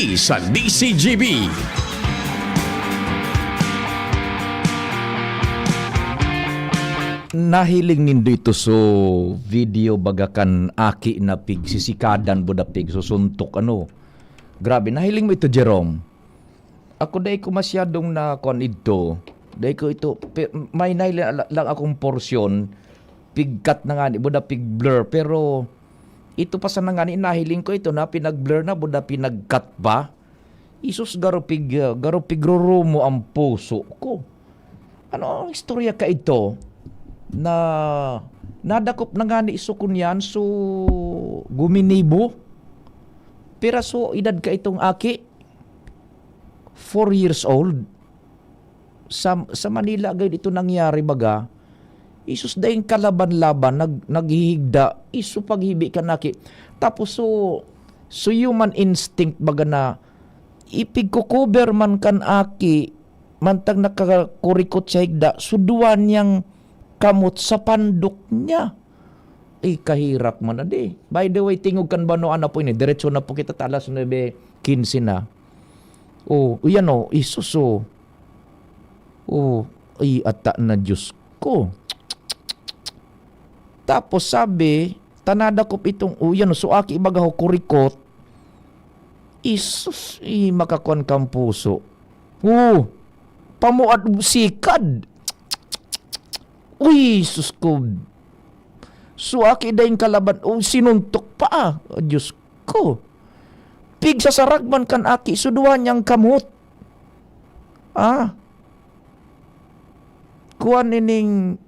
kini sa DCGB. Nahiling nindo ito so video bagakan aki na pig sisikadan buda pig susuntok ano. Grabe, nahiling mo ito Jerome. Ako dahil ko masyadong na kon ito. Dahil ko ito may nahiling lang akong porsyon pigkat na nga ni buda pig blur pero ito pa sa nga ni nahiling ko ito na pinag-blur na buda pinag-cut pa. Isus garo pig rurumo ang puso ko. Ano ang istorya ka ito? Na nadakop na nga ni iso kunyan so guminibo pero so edad ka itong aki 4 years old sa Manila gayud ito nangyari baga isus daing kalaban-laban naghihigda iso paghibi ka naki tapos so human instinct baga na ipigko-cover man kan aki mantag nakakurikot sa higda suduan yang kamot sa pandok niya. Kahirap mo na di. By the way, tingog kan ba no ano po ini? Diretso na po kita talas 9:15 na. Yan isuso. Ata na Diyos ko. Tapos sabi, tanada ko itong, so aki ibaga ho kurikot. Isus, makakuan kang puso. Pamuad sikad. Sus ko. So, aki dahing kalaban. Sinuntok pa. Diyos ko. Pig sa saragman kan aki. Suduhan niyang kamot. Kuhan ining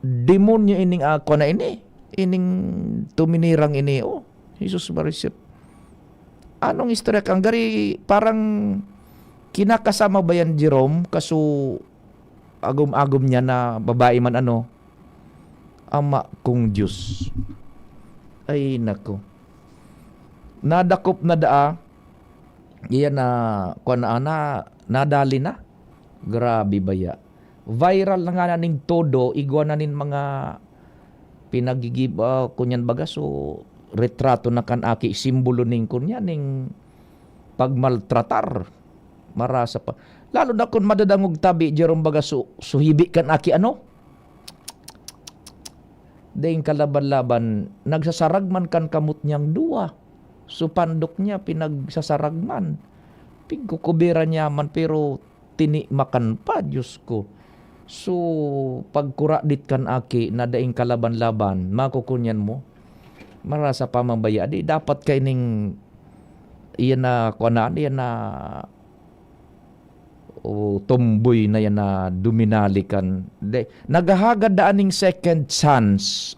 demonyo ining ako na ini. Ining tuminirang ini. Jesus Marisip. Anong istorya kang gari? Parang kinakasama ba yan, Jerome? Kaso agom-agom niya na babae man ano. Ama kong Diyos. Ay nako. Nadakop na daa. Iyan na nadali na. Grabe baya. Viral na nga naning todo. Igwa na nin mga pinagigib kunyan baga. So retrato na kan aki. Simbolo ning kunyan ning pagmaltratar. Marasa pa. Lalo na kung madadangog tabi, Jerome baga suhibi kan aki ano? Dahing kalaban-laban, nagsasaragman kan kamot niyang dua. So pandok niya, pinagsasaragman. Pigkukubera niya man, pero tinimakan pa, Diyos ko. So, pagkuradit kan aki, na daing kalaban-laban, makukunyan mo, marasa pa mambaya. Di, dapat kaining, iyan na tomboy na yan na duminalikan. Naghahagad daaning second chance.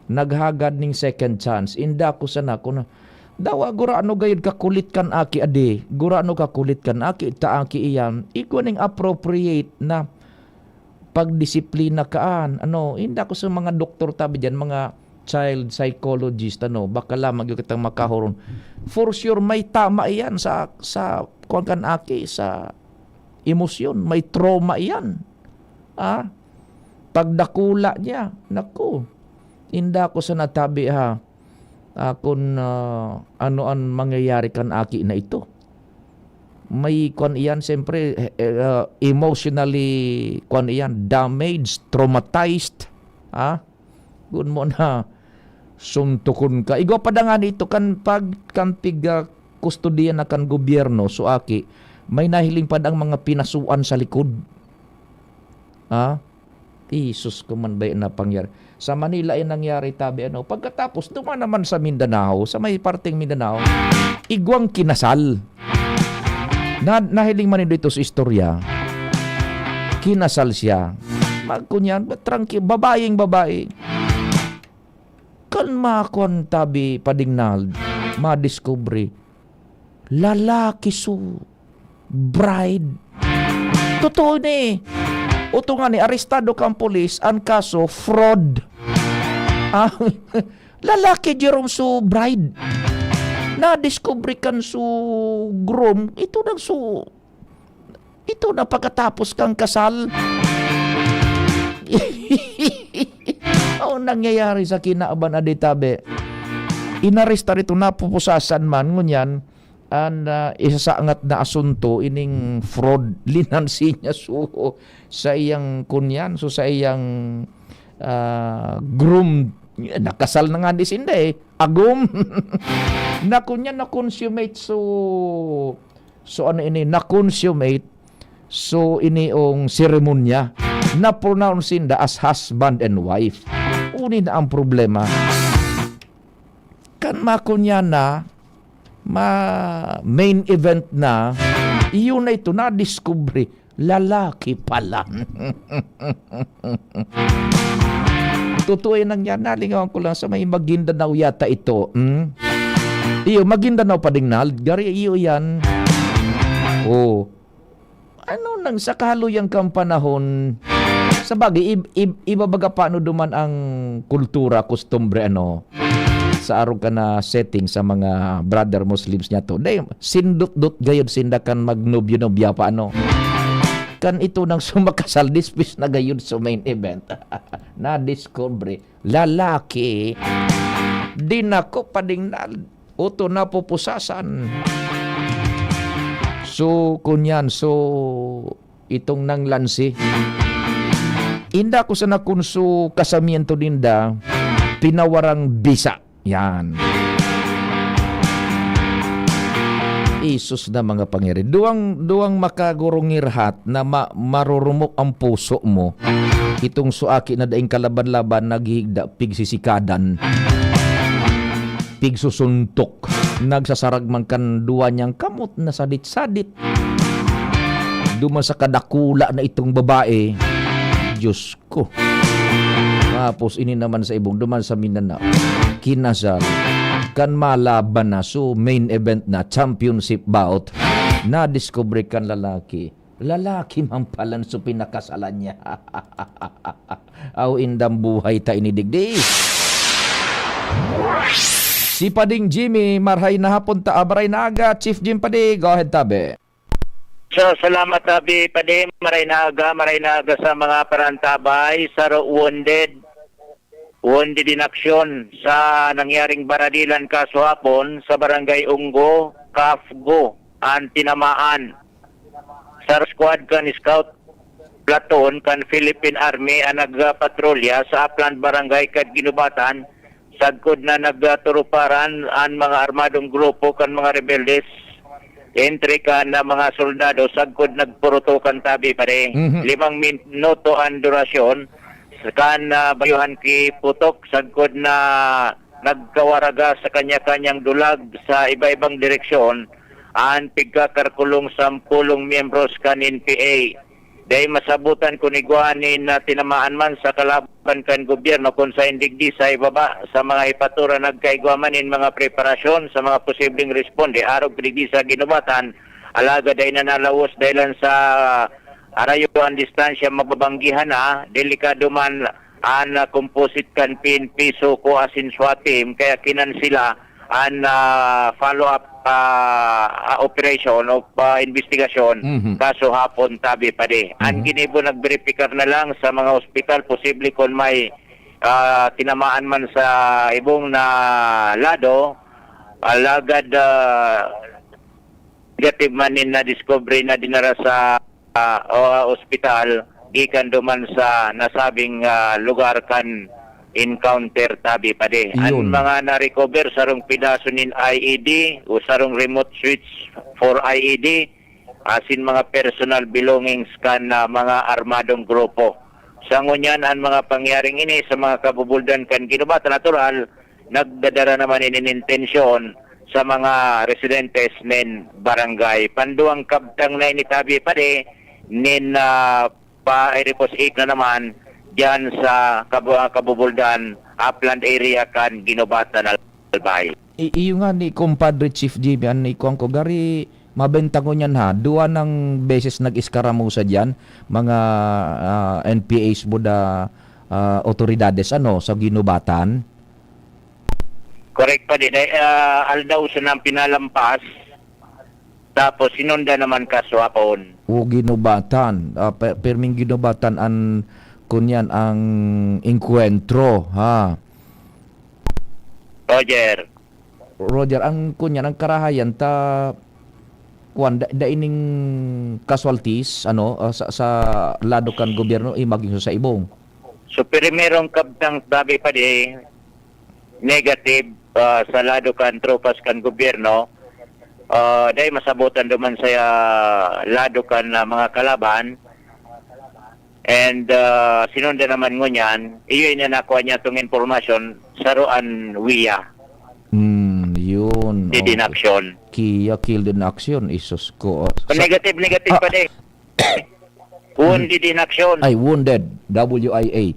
Naghagad ning second chance. Inda ko sana ko na. Dawa gura ano gayud kakulit kan aki ade. Gura ano kakulit kan aki ta aki iyan. Iko ning appropriate na pagdisiplina kaan. Inda ko sa mga doktor tabi diyan, mga child psychologist baka lamang yung kitang makahuron. For sure may tama iyan sa kuwan kan aki sa emosyon, may trauma iyan. Pagdakula niya, naku. Inda ko sa natabi kung ano ang mangyayari kan aki na ito. May kuwan iyan siyempre emotionally kuwan iyan damaged, traumatized. Gun mo na suntukon ka. Igwa pa da nga nito kan kustodiya na kan gobyerno so aki may nahiling pa ang mga pinasuan sa likod. Isus ko man ba na pangyari. Sa Manila ay nangyari tabi pagkatapos duman naman sa Mindanao, sa may parteng Mindanao, igwang kinasal. Nahiling man ito sa istorya. Kinasal siya. Magkunyan, babaeng babae. Kan makon tabi padingnal, madiscovery, lalaki bride. Totoo ni. Uto nga ni, arestado kang polis, ang kaso, fraud. Lalaki Jerome bride. Na-discovery kan groom, ito na pagkatapos kang kasal. Ang nangyayari sa kinaaban aditabe. inaresta rito napupusasan man ngunyan an isasaangat na asunto ining fraud linansi niya so sa iyang kunyan so sa iyang groom nakasal na nga di sinda agum na kunyan na consummate so ano ini na consummate so iniong seremonya na pronounce sinda as husband and wife unin na ang problema kan makunya na main event na iyon na ito na-discovery lalaki pala. Totoo yan yan. Nalingawan ko lang sa may Maguindanao yata ito. Iyo, Maguindanao pa ding nal. Gari iyo yan. Oh. Ano nang sa kahaluyang kang panahon sa bagay, ibabaga paano duman ang kultura, kustumbre, sa araw ka na setting sa mga brother Muslims niya to. Dahil sindot-dot gayod sindakan magnobyo-nobya pa kan ito nang sumakasal dispis na gayod sa main event. Na-discovery. Lalaki. Di na ko pading uto na pupusasan. So, kunyan. So, itong nang lansi. Inda ko sa nakunso kasamiento dinda pinawarang bisa. Yan. Isus na mga Panginoon. Duwang makagurungirhat na marurumok ang puso mo. Itong suaki na daing kalaban-laban naghihigda pigsisikadan. Pigsusuntok. Nagsasaragman kan duwa niyang kamot na sadit-sadit. Duman sa kadakula na itong babae. Diyos ko. Tapos ini naman sa ibong duman sa Mindanao. Kinasal. Kan malaban na so main event na championship bout na-discover kan lalaki man palan so pinakasalan niya. Aw indang buhay ta inidigdi. Si Pading Jimmy marhay na hapon ta abray na aga Chief Jim Padi go ahead tabi. So, salamat tabi Padi maray na aga sa mga parantabay sa wounded in action sa nangyaring baradilan kaso hapon sa barangay Unggo, Kafgo, ang tinamaan. Sa squad kan scout platoon kan Philippine Army ang nagpatrolya sa Upland Barangay kad Ginubatan sagkod na nagturuparan ang mga armadong grupo kan mga rebeldes entry kan na mga soldado sagkod nagpurutukan tabi pa rin. 5 minuto ang durasyon kan bayuhan ki putok sagkod na nagkawaraga sa kanya-kanyang dulag sa iba-ibang direksyon ang pigkakarkulong 10 miyembros kanin PA. Dahil masabutan kuniguanin na tinamaan man sa kalaban kan gobyerno kung sa indigdi sa ibaba sa mga ipatura nagkaigwamanin mga preparasyon sa mga posibleng responde arog pinigdi sa ginubatan alaga dahil nanalawos dahilan sa arayo ang distansya mababanggihan na delikado man ang composite kan piso ko asin swatim kaya kinan sila ang follow-up operation o investigasyon kaso hapon tabi pa di. Ang ginibo nagverifika na lang sa mga ospital posible kung may tinamaan man sa ibong na lado alagad negative manin na discovery na dinara sa ospital gikan duman sa nasabing lugar kan encounter tabi pa di. Ang mga na-recover sarong pidaso nin IED o sarong remote switch for IED asin mga personal belongings kan mga armadong grupo. Sa ngunyan ang mga pangyaring ini sa mga kabubuldan kan Ginubatan natural nagdadara naman intensyon sa mga residentes nin barangay. Panduang kabtang na initabi pa di nin pa-repos 8 na naman diyan sa kabubuldan Upland area kan Ginubatan Albay. Iyo nga ni Compadre Chief Jimmy ni ko gari mabenta ko niyan ha. Duwa ng beses nag-iskaramusa diyan mga NPAs buda otoridades sa Ginubatan. Correct pa din. Aldaw sa nang pinalampas tapos sinunda naman kaswapon. O Ginubatan. Perming Ginubatan ang kunyan ang encuentro ha. Roger. Roger, ang kunyan, ang karahayan ta kuan da ining casualties sa lado kan gobyerno maging sa ibong. So primerong kabtang sabi pa di negative sa lado kan tropas kan gobyerno. Dahil masabutan duman sa lado kan mga kalaban. And sinundan naman ngunyan, iyo na nakuha niya itong informasyon sa Roan Wia. Yun. Dead in action. Killed in action, isus ko. Negative pa din. Wounded in action. Ay, wounded. WIA.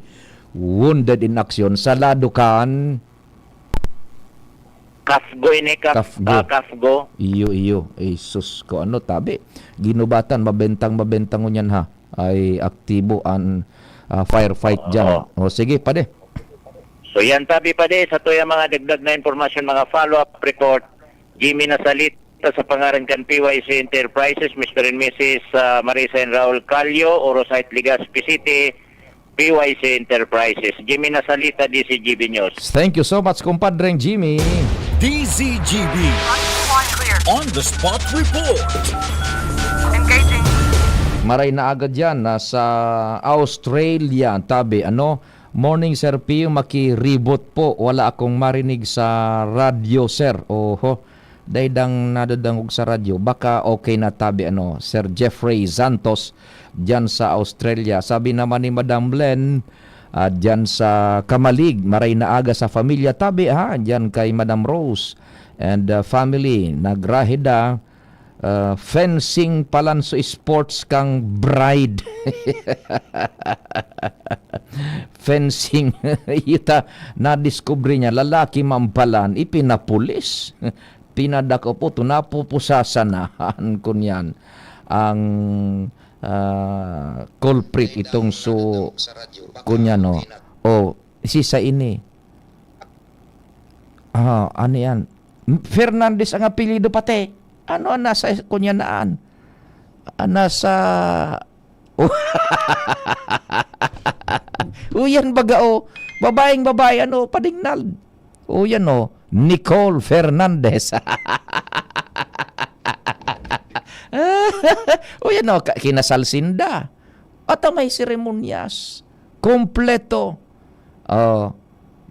Wounded in action. Sa Ladukan. Kafgo ini, Kafgo. Iyo. Isus ko. Tabi. Ginubatan, mabentang ngunyan ha. Ay aktibo ang firefight dyan. O sige, pade. So yan tabi pa di sa tuya mga dagdag na informasyon, mga follow-up report. Jimmy Nasalita sa pangaran kan PYC Enterprises, Mr. and Mrs. Marisa and Raul Calio, Orosite Legazpi City, PYC Enterprises. Jimmy Nasalita, DCGB News. Thank you so much, kumpadreng Jimmy. DCGB. On the spot report. Engaging. Maray na agad yan nasa Australia. Tabi, morning sir P, maki-reboot po. Wala akong marinig sa radyo sir. Oho, daydang nadadangog sa radyo. Baka okay na tabi Sir Jeffrey Santos dyan sa Australia. Sabi naman ni Madam Len, dyan sa Kamalig, maray na aga sa familia tabi ha. Dyan kay Madam Rose and family. Nagrahida. Fencing Palanso Sports kang bride. Fencing. Ita na-discover niya, lalaki mampalan, ipinapulis. Pinadako po, tunapupusasanahan ko niyan ang culprit itong kunya sisa ini. Ano yan? Fernandez ang apelido pati. Nasa kunyanaan? Nasa... Yan baga babae, padingnal. Yan Nicole Fernandez. Yan kinasal sinda. At may seremonyas. Kompleto.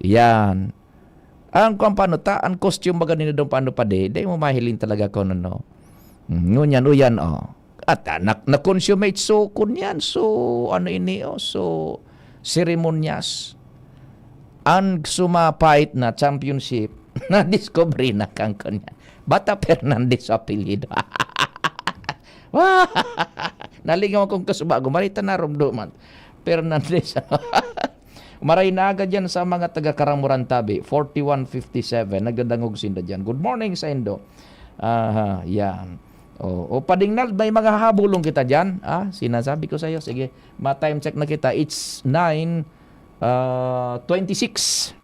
Yan. Ang ang costume baga nila doon paano pa day mo mahiling talaga ko Ngunyan, At na-consummate so kunyan, so so seremonyas. Ang sumapait na championship, na-discover na kang kunyan. Bata Fernandez apelido. Nalingaw akong kasubago, marita na rumduman. Fernandez. Maray na agad yan sa mga taga-Karamuran Tabi. 4157. Nagdadangog sinda dyan. Good morning sa Indo. Yan. Padingnal, may mga habulong kita dyan. Sinasabi ko sa iyo. Sige, ma-time check na kita. It's 9:26.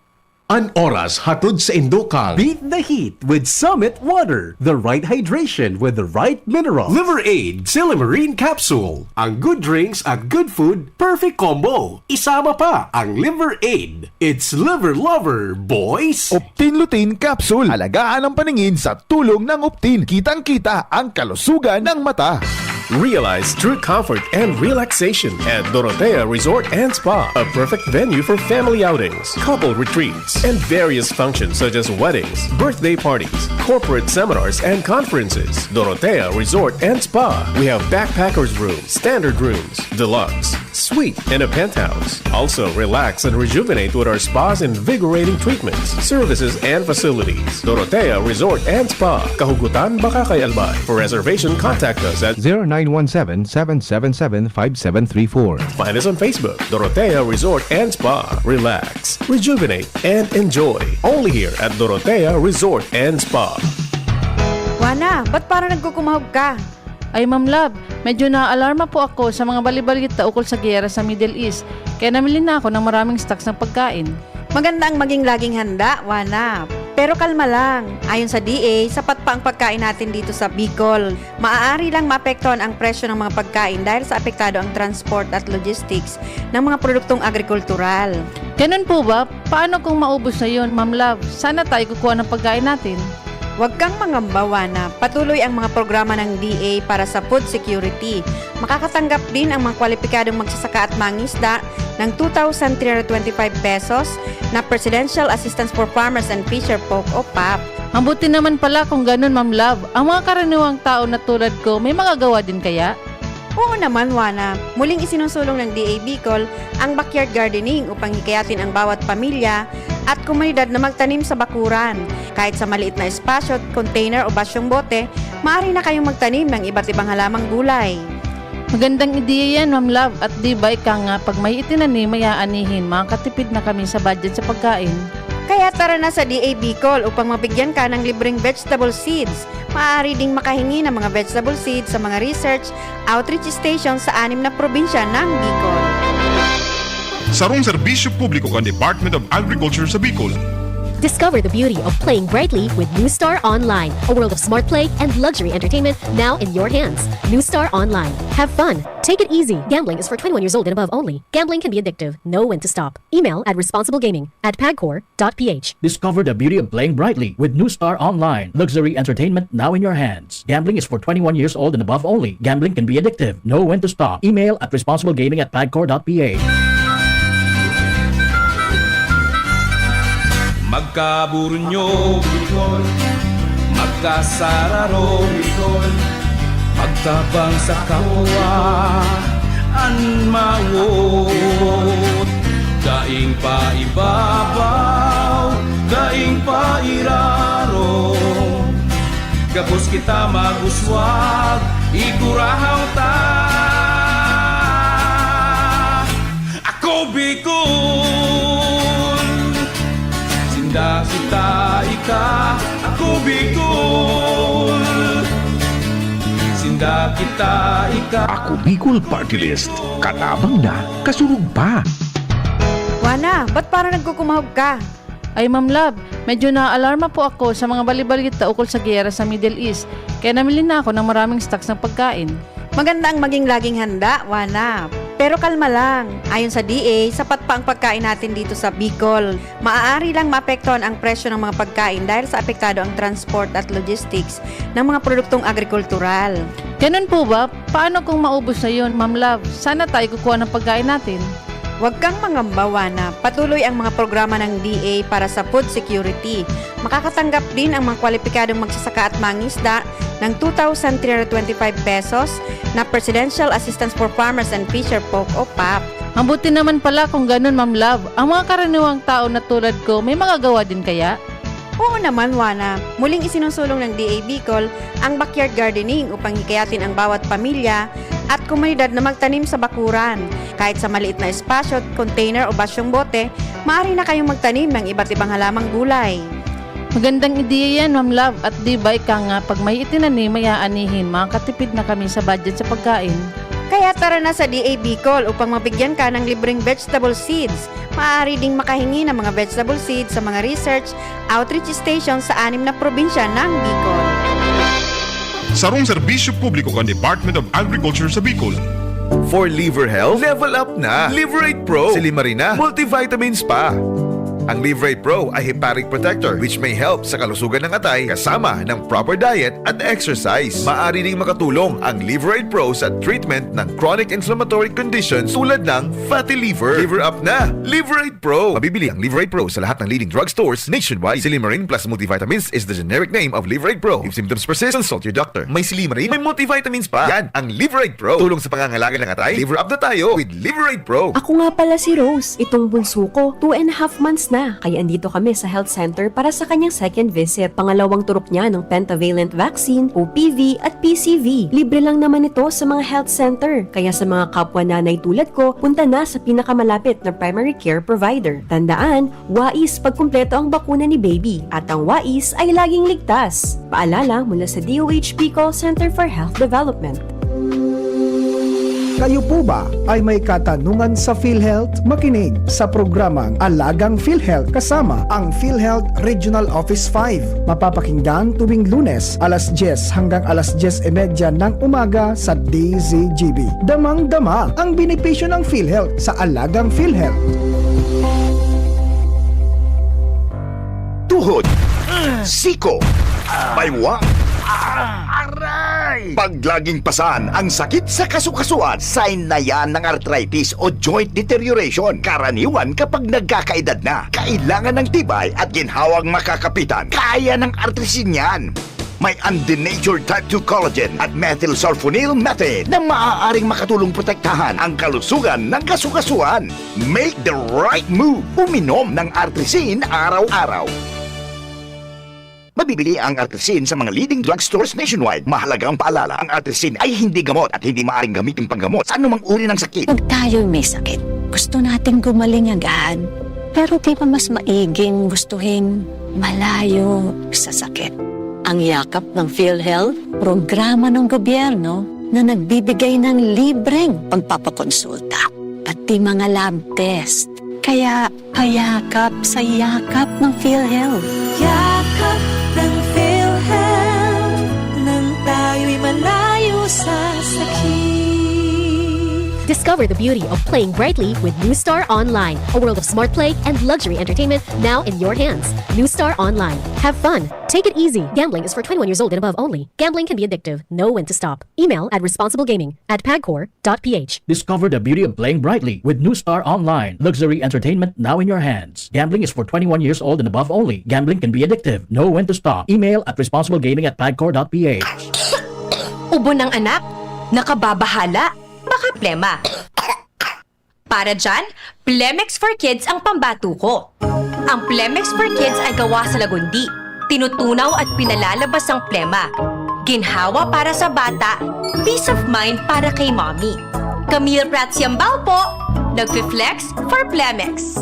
An oras hatod sa Indokang. Beat the heat with Summit Water. The right hydration with the right mineral. Liver Aid Silimarine Capsule. Ang good drinks at good food, perfect combo. Isama pa ang Liver Aid. It's liver lover, boys. Optin Lutein Capsule. Alagaan ang paningin sa tulong ng Optin. Kitang-kita ang kalusugan ng mata. Realize true comfort and relaxation at Dorotea Resort and Spa, a perfect venue for family outings, couple retreats, and various functions such as weddings, birthday parties, corporate seminars, and conferences. Dorotea Resort and Spa. We have backpackers rooms, standard rooms, deluxe, suite, and a penthouse. Also, relax and rejuvenate with our spas invigorating treatments, services, and facilities. Dorotea Resort and Spa, Kahugutan, Bakakay, Albay. For reservation, contact us at 0917-777-5734. Find us on Facebook, Dorotea Resort and Spa. Relax, rejuvenate, and enjoy. Only here at Dorotea Resort and Spa. Wana, ba't parang nagkukumahog ka? Ay Ma'am Love, medyo na-alarma po ako sa mga balibalita ukol sa giyera sa Middle East. Kaya namili na ako ng maraming stocks ng pagkain. Maganda ang maging laging handa, Wana. Pero kalma lang. Ayon sa DA, sapat pa ang pagkain natin dito sa Bicol. Maaari lang maapektuhan ang presyo ng mga pagkain dahil sa apektado ang transport at logistics ng mga produktong agrikultural. Ganun po ba? Paano kung maubos na yun, Ma'am Love? Sana tayo kukuha ng pagkain natin. Huwag kang mangamba, Wana. Patuloy ang mga programa ng DA para sa food security. Makakatanggap din ang mga kwalipikadong magsasaka at mangisda ng 2,325 pesos na Presidential Assistance for Farmers and Fisher Folk o PAP. Ang buti naman pala kung ganun, Ma'am Love. Ang mga karaniwang tao na tulad ko, may magagawa din kaya? Oo naman, Wana. Muling isinusulong ng DA Bicol ang backyard gardening upang hikayatin ang bawat pamilya at komunidad na magtanim sa bakuran. Kahit sa maliit na espasyo, container o basyong bote, maaari na kayong magtanim ng iba't ibang halamang gulay. Magandang ideya yan, Ma'am Love. At di ba ika nga, pag may itinanim, may aanihin, makakatipid na kami sa budget sa pagkain. Kaya tara na sa DA Bicol upang mabigyan ka ng libreng vegetable seeds. Maaari ding makahingi ng mga vegetable seeds sa mga research outreach stations sa 6 na probinsya ng Bicol. Sarong serbisyo publiko kan Department of Agriculture sa Bicol. Discover the beauty of playing brightly with New Star Online, a world of smart play and luxury entertainment now in your hands. New Star Online. Have fun. Take it easy. Gambling is for 21 years old and above only. Gambling can be addictive. Know when to stop. Email at responsiblegaming@pagcor.ph. Discover the beauty of playing brightly with New Star Online. Luxury entertainment now in your hands. Gambling is for 21 years old and above only. Gambling can be addictive. Know when to stop. Email at responsiblegaming@pagcor.ph. Magkaburunyo, Bicol. Magkasararo, Bicol. Magtabang sa kapwa, anmawot. Daing pa ibabaw, daing pa iraro. Gapos kita maguswag, igurahaw ta. Ako Bicol, sinda kita ika. Ako Bicol, sinda kita ika. Ako Bicol Party List. Katabang na, kasurug pa. Wana, ba't parang nagkukumahog ka? Ay, Ma'am Love, medyo naaalarma po ako sa mga balibalita ukol sa giyera sa Middle East. Kaya namili na ako ng maraming stocks ng pagkain. Maganda ang maging laging handa, Wana. Pero kalma lang. Ayon sa DA, sapat pa ang pagkain natin dito sa Bicol. Maaari lang maapektuhan ang presyo ng mga pagkain dahil sa apektado ang transport at logistics ng mga produktong agrikultural. Ganun po ba? Paano kung maubos na yun, Ma'am Love? Sana tayo kukuha ng pagkain natin. Huwag kang mangamba, Wana. Patuloy ang mga programa ng DA para sa food security. Makakatanggap din ang mga kwalipikadong magsasaka at mangisda ng 2,325 pesos na Presidential Assistance for Farmers and Fisher Folk o PAP. Ang buti naman pala kung ganun, Ma'am Love. Ang mga karaniwang tao na tulad ko, may magagawa din kaya? Oo naman, Wana. Muling isinusulong ng DA Bicol ang backyard gardening upang hikayatin ang bawat pamilya at komunidad na magtanim sa bakuran. Kahit sa maliit na espasyo, container o basyong bote, maaari na kayong magtanim ng iba't ibang halamang gulay. Magandang ideya yan, Ma'am Love. At di ba ika nga, pag may itinanim, may aanihin, makakatipid na kami sa budget sa pagkain. Kaya tara na sa DA Bicol upang mabigyan ka ng libreng vegetable seeds. Maaari ding makahingi ng mga vegetable seeds sa mga research outreach stations sa 6 na probinsya ng Bicol. Sarong serbisyo publiko kan Department of Agriculture sa Bicol. For liver health, level up na. Liverate Pro. Si Limarina, multivitamins pa. Ang Liverate Pro ay hepatic protector which may help sa kalusugan ng atay kasama ng proper diet at exercise. Maaari ding makatulong ang Liverate Pro sa treatment ng chronic inflammatory conditions tulad ng fatty liver. Liver up na! Liverate Pro! Mabibili ang Liverate Pro sa lahat ng leading drugstores nationwide. Silimarin plus multivitamins is the generic name of Liverate Pro. If symptoms persist, consult your doctor. May Silimarin, may multivitamins pa. Yan ang Liverate Pro. Tulong sa pangangalaga ng atay. Liver up na tayo with Liverate Pro. Ako nga pala si Rose. Itong bunso ko, 2.5 months na. Kaya andito kami sa health center para sa kanyang second visit. Pangalawang turok niya ng pentavalent vaccine, OPV at PCV. Libre lang naman ito sa mga health center. Kaya sa mga kapwa nanay tulad ko, punta na sa pinakamalapit na primary care provider. Tandaan, WAIS pagkumpleto ang bakuna ni baby. At ang WAIS ay laging ligtas. Paalala mula sa DOH Bicol Center for Health Development. Kayo po ba ay may katanungan sa PhilHealth? Makinig sa programang Alagang PhilHealth kasama ang PhilHealth Regional Office 5. Mapapakinggan tuwing Lunes alas 10 hanggang alas 10:30 ng umaga sa DZGB. Damang-dama ang benepisyo ng PhilHealth sa Alagang PhilHealth. Tuhod, siko, baywang, aray! Pag laging pasan ang sakit sa kasukasuan, sign na yan ng arthritis o joint deterioration. Karaniwan kapag nagkakaedad na, kailangan ng tibay at ginhawang makakapitan. Kaya ng artrisin yan. May undenatured type 2 collagen at methylsulfonyl methane na maaaring makatulong protektahan ang kalusugan ng kasukasuan. Make the right move. Uminom ng artrisin araw-araw. Mabibili ang artrisin sa mga leading drugstores nationwide. Mahalagang paalala, ang artrisin ay hindi gamot at hindi maaaring gamitin panggamot sa anumang uri ng sakit. Pag tayo'y may sakit, gusto natin gumaling agad. Pero di ba mas maiging gustuhin malayo sa sakit? Ang yakap ng PhilHealth, programa ng gobyerno na nagbibigay ng libreng pagpapakonsulta, pati mga lab test. Kaya payakap sa yakap ng PhilHealth. Yakap ng PhilHealth, nang tayo'y malayo sa sakit. Discover the beauty of playing brightly with New Star Online, a world of smart play and luxury entertainment now in your hands. New Star Online. Have fun. Take it easy. Gambling is for 21 years old and above only. Gambling can be addictive. Know when to stop. Email at responsiblegaming@pagcor.ph. Discover the beauty of playing brightly with New Star Online. Luxury entertainment now in your hands. Gambling is for 21 years old and above only. Gambling can be addictive. Know when to stop. Email at responsiblegaming@pagcor.ph. Ubo ng anak? Nakababahala? Baka plema. Para dyan, Plemex for Kids ang pambato ko. Ang Plemex for Kids ay gawa sa lagundi. Tinutunaw at pinalalabas ang plema. Ginhawa para sa bata, peace of mind para kay mommy. Camille Prats Yambao po, nagfi-flex for Plemex.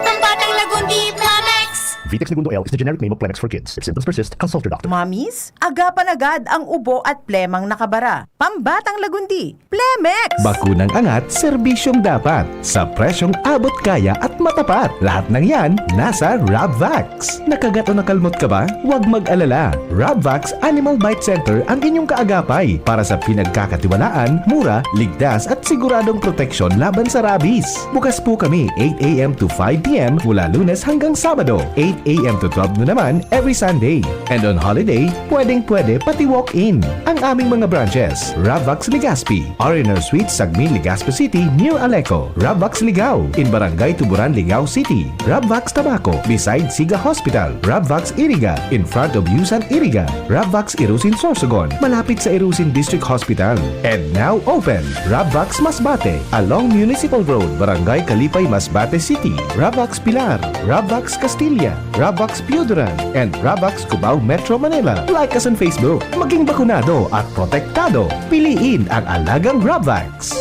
Ang batang lagundi, Plemex! Vitex Segundo L is the generic name of Plemex for kids. If symptoms persist, consult your doctor. Mamis, agapan agad ang ubo at plemang nakabara. Pambatang lagundi, Plemex! Bakunang angat, serbisyong dapat. Sa presyong abot kaya at matapat. Lahat ng yan, nasa Rabvax. Nakagat o nakalmot ka ba? Huwag mag-alala. Rabvax Animal Bite Center ang inyong kaagapay para sa pinagkakatiwalaan, mura, ligtas at siguradong proteksyon laban sa rabies. Bukas po kami 8 a.m. to 5 p.m. mula Lunes hanggang Sabado, 8 a.m. to 12 na naman every Sunday. And on holiday, pwedeng-pwede pati walk-in. Ang aming mga branches, Rabvax Legazpi, R&R Suites, Sagmin, Legazpi City, near Aleco. Rabvax Ligao, in Barangay Tuburan, Ligao City. Rabvax Tabaco, beside Siga Hospital. Rabvax Iriga, in front of Yusan Iriga. Rabvax Irusin Sorsogon, malapit sa Irusin District Hospital. And now open, Rabvax Masbate, along Municipal Road, Barangay Kalipay, Masbate City. Rabvax Pilar, Rabvax Castilla, Rabvax Pioduran, and Rabvax Cubao Metro Manila. Like us on Facebook. Maging bakunado at protektado. Piliin ang alagang Rabvax.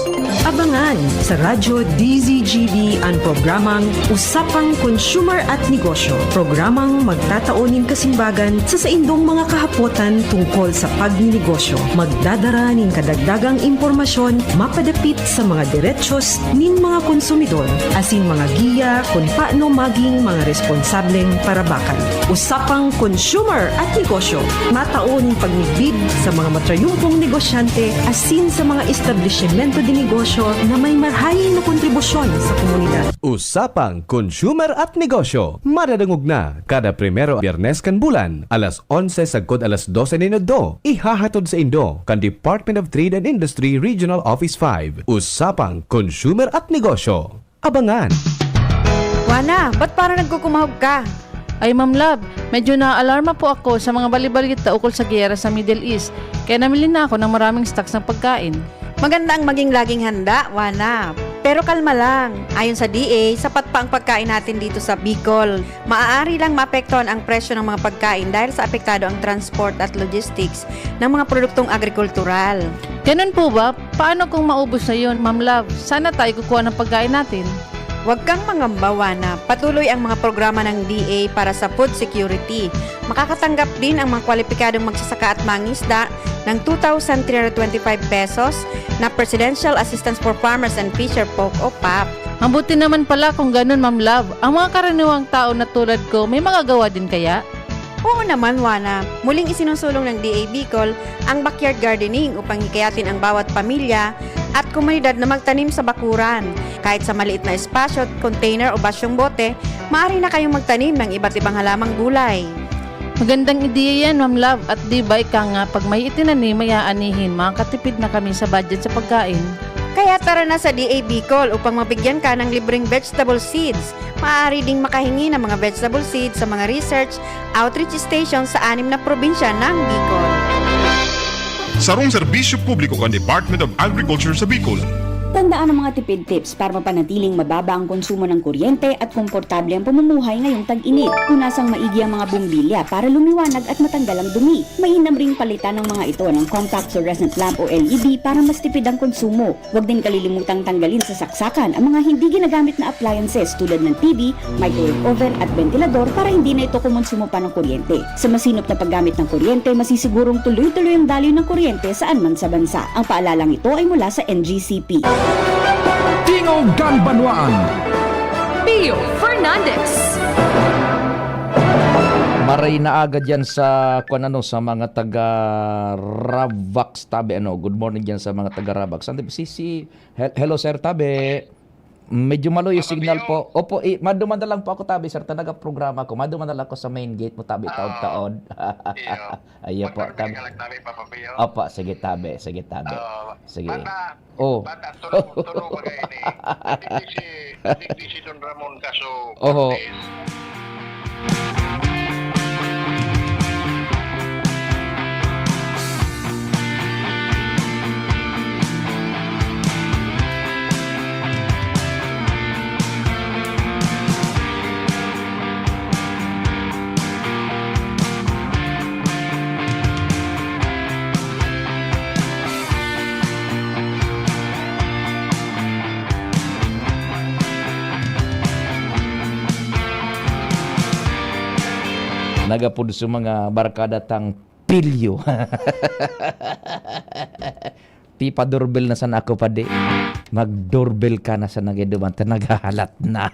Abangan sa Radyo DZGB ang programang Usapang Consumer at Negosyo. Programang magtataonin kasimbagan sa saindong mga kahapotan tungkol sa pagninegosyo. Magdadara ning kadagdagang impormasyon mapadapit sa mga diretsyon ning mga konsumidor asin mga giya kung paano maging mga responsableng parabakan. Usapang Consumer at Negosyo. Mataoning pagnigbid sa mga matrayumpong negosyante asin sa mga establishmento de negosyo na may marhayin na kontribusyon sa komunidad. Usapang Consumer at Negosyo. Madadangog na kada primero Biyernes kan bulan, alas 11 sagkod alas 12 ninudo. Ihahatod sa Indo kan Department of Trade and Industry Regional Office 5. Usapang Consumer at Negosyo. Abangan! Wana, ba't parang nagkukumahog ka? Ay Ma'am Love, medyo na-alarma po ako sa mga balibalita ukol sa giyera sa Middle East. Kaya namili na ako ng maraming stocks ng pagkain. Maganda ang maging laging handa, Wana. Pero kalma lang. Ayon sa DA, sapat pa ang pagkain natin dito sa Bicol. Maaari lang maapektuhan ang presyo ng mga pagkain dahil sa apektado ang transport at logistics ng mga produktong agrikultural. Ganun po ba? Paano kung maubos na yun, Ma'am Love? Sana tayo kukuha ng pagkain natin. Huwag kang mangambawa na patuloy ang mga programa ng DA para sa food security. Makakatanggap din ang mga kwalipikadong magsasaka at mangisda ng 2,325 pesos na Presidential Assistance for Farmers and Fisher Folk o PAF. Ang buti naman pala kung ganun, Ma'am Love. Ang mga karaniwang tao na tulad ko, may magagawa din kaya? Oo naman, Wana. Muling isinusulong ng DA Bicol ang backyard gardening upang hikayatin ang bawat pamilya at komunidad na magtanim sa bakuran. Kahit sa maliit na espasyo, container o basyong bote, maaari na kayong magtanim ng iba't ibang halamang gulay. Magandang ideya yan, Ma'am Love. At di ba ika nga, pag may itinanim, may aanihin, makakatipid na kami sa budget sa pagkain. Kaya tara na sa DA Bicol upang mabigyan ka ng libreng vegetable seeds. Maaari ding makahingi ng mga vegetable seeds sa mga research outreach stations sa 6 na probinsya ng Bicol. Sarong serbisyo publiko kan Department of Agriculture sa Bicol. Tandaan ang mga tipid tips para mapanatiling mababa ang konsumo ng kuryente at komportable ang pamumuhay ngayong tag-init. Punasang maigi ang mga bumbilya para lumiwanag at matanggal ang dumi. Mainam ring palitan ng mga ito ng compact fluorescent lamp o LED para mas tipid ang konsumo. Huwag din kalilimutang tanggalin sa saksakan ang mga hindi ginagamit na appliances tulad ng TV, microwave oven at ventilador para hindi na ito kumonsumo pa ng kuryente. Sa masinop na paggamit ng kuryente, masisigurong tuloy-tuloy ang daloy ng kuryente saan man sa bansa. Ang paalalang ito ay mula sa NGCP. Tingog Ganbanwaan. Pio Fernandez. Maray na agad yan sa sa mga taga Ravax tabi good morning diyan sa mga taga Ravax. Hello sir tabi. Medyo malo yung signal po. Opo, madumanda lang po ako tabi sir, talaga programa ko. Madumanda lang ako sa main gate mo tabi taon-taon. Ayo po tabi. Opo, sige tabi. Sige. Turo mga ini. Hindi si Don Ramon kaso. Oho. Nagapod sa mga barkada tang pilyo. Tipa doorbell na sana ako pa di. Mag-doorbell ka na sa nagiduman. Naghahalat na.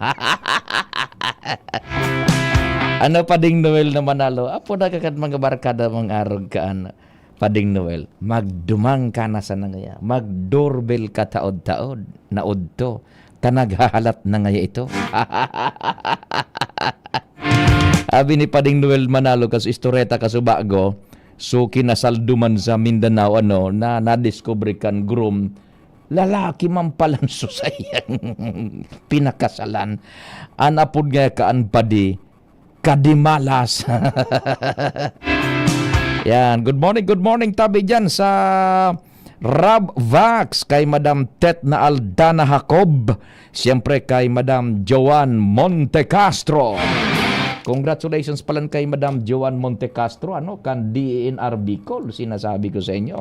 Ano Pading Noel na manalo? Apo na kakat mga barkada mga arog kaan. Pading Noel. Magdumang ka na sa nangaya. Mag-doorbell ka taod-taod. Naod to. Naghahalat na ngaya ito. Abi ni Pading Noel Manalo kas istoreta kasubago, so kinasalduman sa Mindanao na nadiscover kan groom lalaki man palan susayang pinakasalan anapod nga kaan padi kadimalas. Yan, good morning tabi dyan sa Ravax kay Madam Tet na Aldana Jacob, siyempre kay Madam Joan Montecastro. Congratulations pala kay Madam Joan Montecastro, kan DENR Bicol, sinasabi ko sa inyo.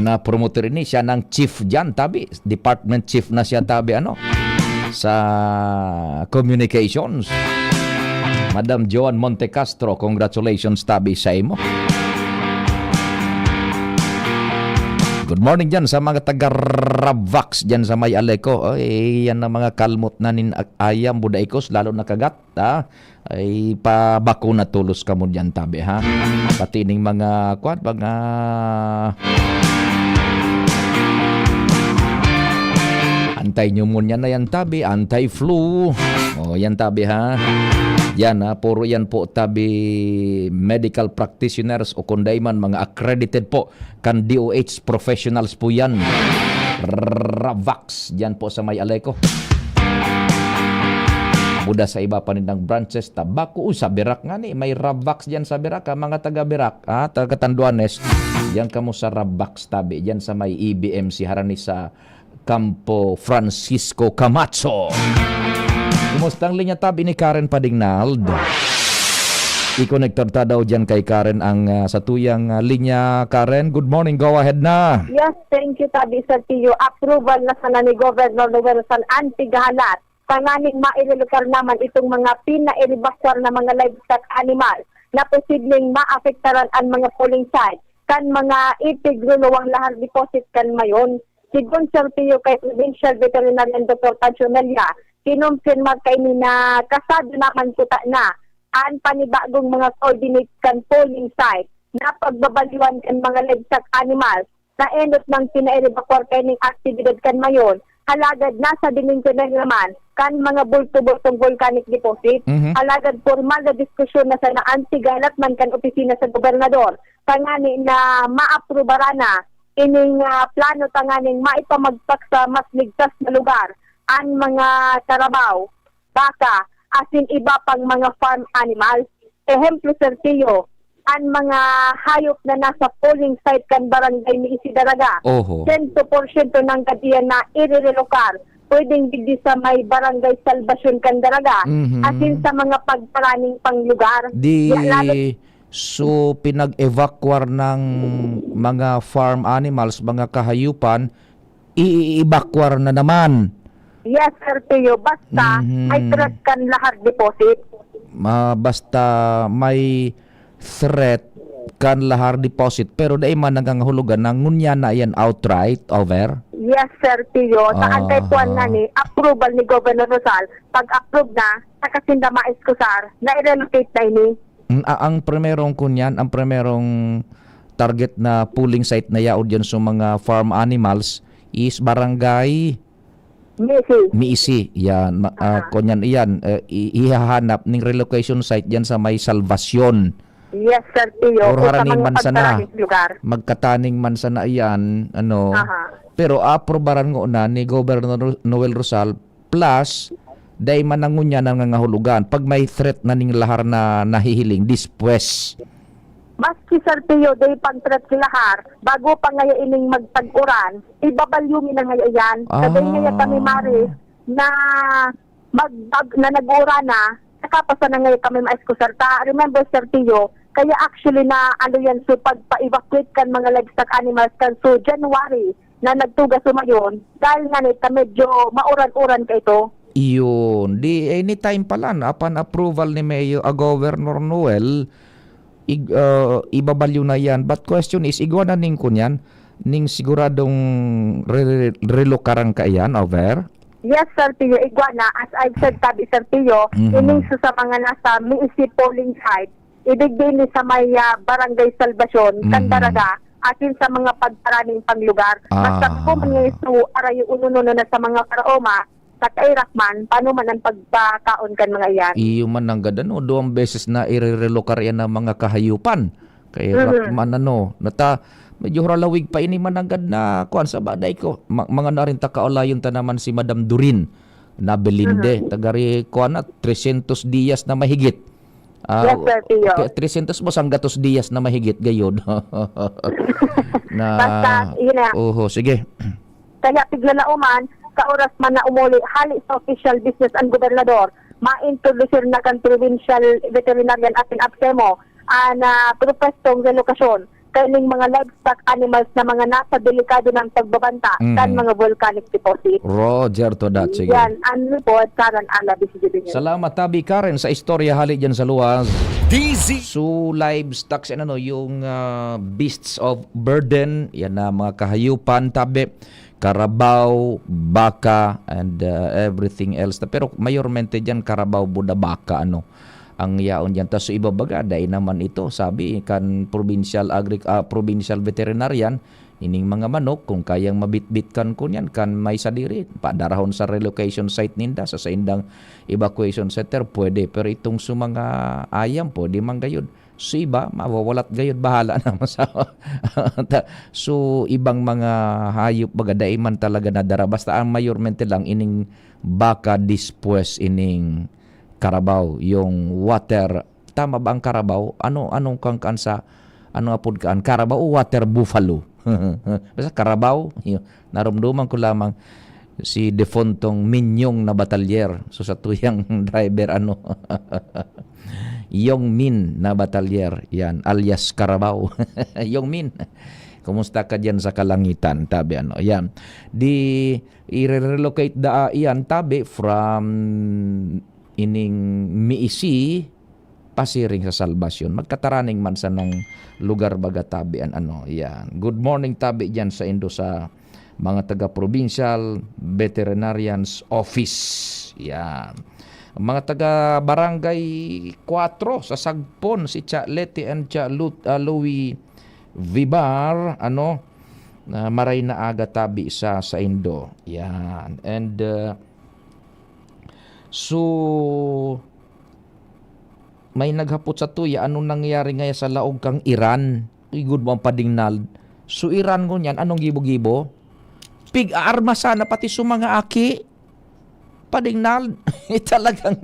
Na-promote rin siya ng chief dyan, tabi. Department chief na siya, tabi, sa communications. Madam Joan Montecastro, congratulations, tabi, sa imo. Good morning dyan sa mga taga-Ravax dyan sa may Aleco. Yan na mga kalmot na ayam budaikos, lalo na kagat. Ay pabakuna tulos ka mo dyan tabi ha. Pati ning mga anti-pneumonia na yan tabi, anti-flu. Yan tabi ha. Yan puro yan po tabi medical practitioners o kunday man mga accredited po kan DOH professionals po yan. Ravax dyan po sa may Aleco. Buda sa iba pa nindang branches tabako sa Birak nga ni may Ravax dyan sa Birak mga taga Birak taga Tanduanes yan kamo sa Ravax tabi dyan sa may EBMC harani sa Campo Francisco Camacho. Kumusta ang linya tabi ni Karen Padignald? I-connector ta daw dyan kay Karen ang sa tuyang linya. Karen, good morning. Go ahead na. Yes, thank you, Tabi Sir Tio. Approval na sana ni Governor Noel Rosal anti-gahalat. Panganing maililukar naman itong mga pina-elibakwar na mga livestock animal na posibleng maapektaran ang mga polling site. Kan mga itigulawang lahar deposit kan mayon. Sigun Sir Tio kay Provincial Veterinarian Dr. Tancho Melia, kinumpirma kay ni na kasado naman kuta na ang panibagong mga coordinate kan polling site na pagbabaliwan kan mga livestock animals na endot ng pina-evacuate kaning aktibidad kan mayon, halagad nasa dimensional naman kan mga bulto-bultong volcanic deposit. Halagad formal na diskusyon na sa naantigalat man kan opisina sa gobernador, tangani na maaprobara na ining plano tanganing maipamagpak sa mas ligtas na lugar ang mga karabaw, baka, asin iba pang mga farm animals. Ehemplo, Sir Tio, ang mga hayop na nasa polling site kan barangay ni Isidaraga, 100% ng kadiyan na irirelokar, pwedeng digdi sa may barangay Salvacion kan Daraga, asin sa mga pagparaning pang lugar. So, pinag-evacuate ng mga farm animals, mga kahayupan, i-evacuate na naman. Yes, Sir Tio. Basta may threat kan lahar deposit. Basta may threat kan lahar deposit. Pero dahil man nangangahulugan na ngunya na yan outright, over? Yes, Sir Tio. Sa antaypuan nga ni, approval ni Governor Rosal. Pag-approve na, nakasinda maiskusar, na i-relocate na ini. Ang primerong kunyan, ang primerong target na pooling site na yaod yan sa mga farm animals is barangay Miisi. Yan. Kunyan iyan. Ihahanap ng relocation site yan sa may Salvacion. Yes, Sir Tio. Or haraning man sana. Lugar. Magkataning man sana iyan. Pero aprobaran ngo na ni Governor Noel Rosal plus day manangunya na ngahulugan pag may threat na ning lahar na nahihiling dispwes. Maski Sir Tio, day pag-threat lahar, bago pa ngaya ining magtag-uran, ibabalyumi na ngaya yan. Sabay ngaya kami Maris na na nag-uran na, nakapasa na ngaya kami maiskusar. Remember Sir Tio, kaya actually na ano yan, so pagpa-evacuate kan mga livestock animals kan so January na nagtugas sumayon, dahil nga nito medyo mauran-uran ka ito. Iyon. Di anytime pala na upon approval ni Mayor Governor Noel ibabalyo na yan. But question is, igwa na ning kunyan ning siguradong relokaran ka yan, over? Yes, Sir Tio, igwa na. As I've said, Tabi Sir Tio, ining sa mga nasa Miisi polling site, ibig din sa may barangay Salvacion, Candaraga, atin sa mga pagparaning panglugar. Basta po mga isu, arayo ununo na sa mga karaoma, sa kairakman, paano man ang pagpakaon kan mga yan? Iyo man ang ganda, no? 2 beses na i-relocate yan ng mga kahayupan. Kairakman, medyo haralawig pa ini man ang ganda, kuan sa baday ko. Mga narin takaulayon ta naman si Madam Durin na Belinde. Tagari, kuan na, 300 dias na mahigit. Yes, Sir Tio. 300 mo sang gatos dias na mahigit gayod. Basta, yun na. Sige. Kaya tiglalauman, sa oras man na umuli, hali sa official business ang gobernador, ma-introduce na kan Provincial Veterinarian atin Apsemo na propestong relokasyon kaining mga livestock animals na mga nasa delikado ng pagbabanta kan mga volcanic deposit. Roger to that. Sige. Yan, ang report karan ala BCGB. Salamat Tabi Karen sa istorya hali dyan sa luwas. So livestock yung beasts of burden, yan na mga kahayupan Tabi, karabaw, baka, and everything else. Pero mayormente dyan karabaw, buda, baka, ang yaon dyan. Tapos ibabaga, dahil naman ito, sabi kan provincial veterinarian, ining mga manok, kung kayang mabitbit kan kunyan, kan may sadiri, padarahon sa relocation site ninda, sa indang evacuation center, pwede. Pero itong mga ayam, pwede man gayud. So iba, mawawalat gayud, bahala naman sa so ibang mga hayop baga daiman talaga nadara. Basta ang mayormente lang ining baka dispwes ining karabaw, yung water. Tama ba ang karabaw? Anong kang kansa? Ano apod kaan? Karabaw o water buffalo? Basta karabaw, narumduman ko lamang si defontong minyong na batalyer. So sa tuyang driver Yong Min na batalyer, yan, alias Carabao. Yong Min, kumusta ka dyan sa kalangitan, tabi, ano, yan. Di, i-relocate yan, tabi, from ining Miisi, Pasiring sa Salvasyon. Magkataraning man sa ng lugar baga, tabi, ano, yan. Good morning, tabi, dyan sa Indo, sa mga taga-provincial veterinarians office, yan. Mga taga-barangay 4 sa Sagpon, si Cha Leti and Cha Louie Vibar, ano, maray na aga, tabi, sa Indo. Yan. And so may naghapot sa tuya, anong nangyari ngayon sa laog kang Iran? Good mo ang padingnal. So Iran ko niyan, anong gibo-gibo? Pig-arma sana pati sa mga aki. Padingnal, talagang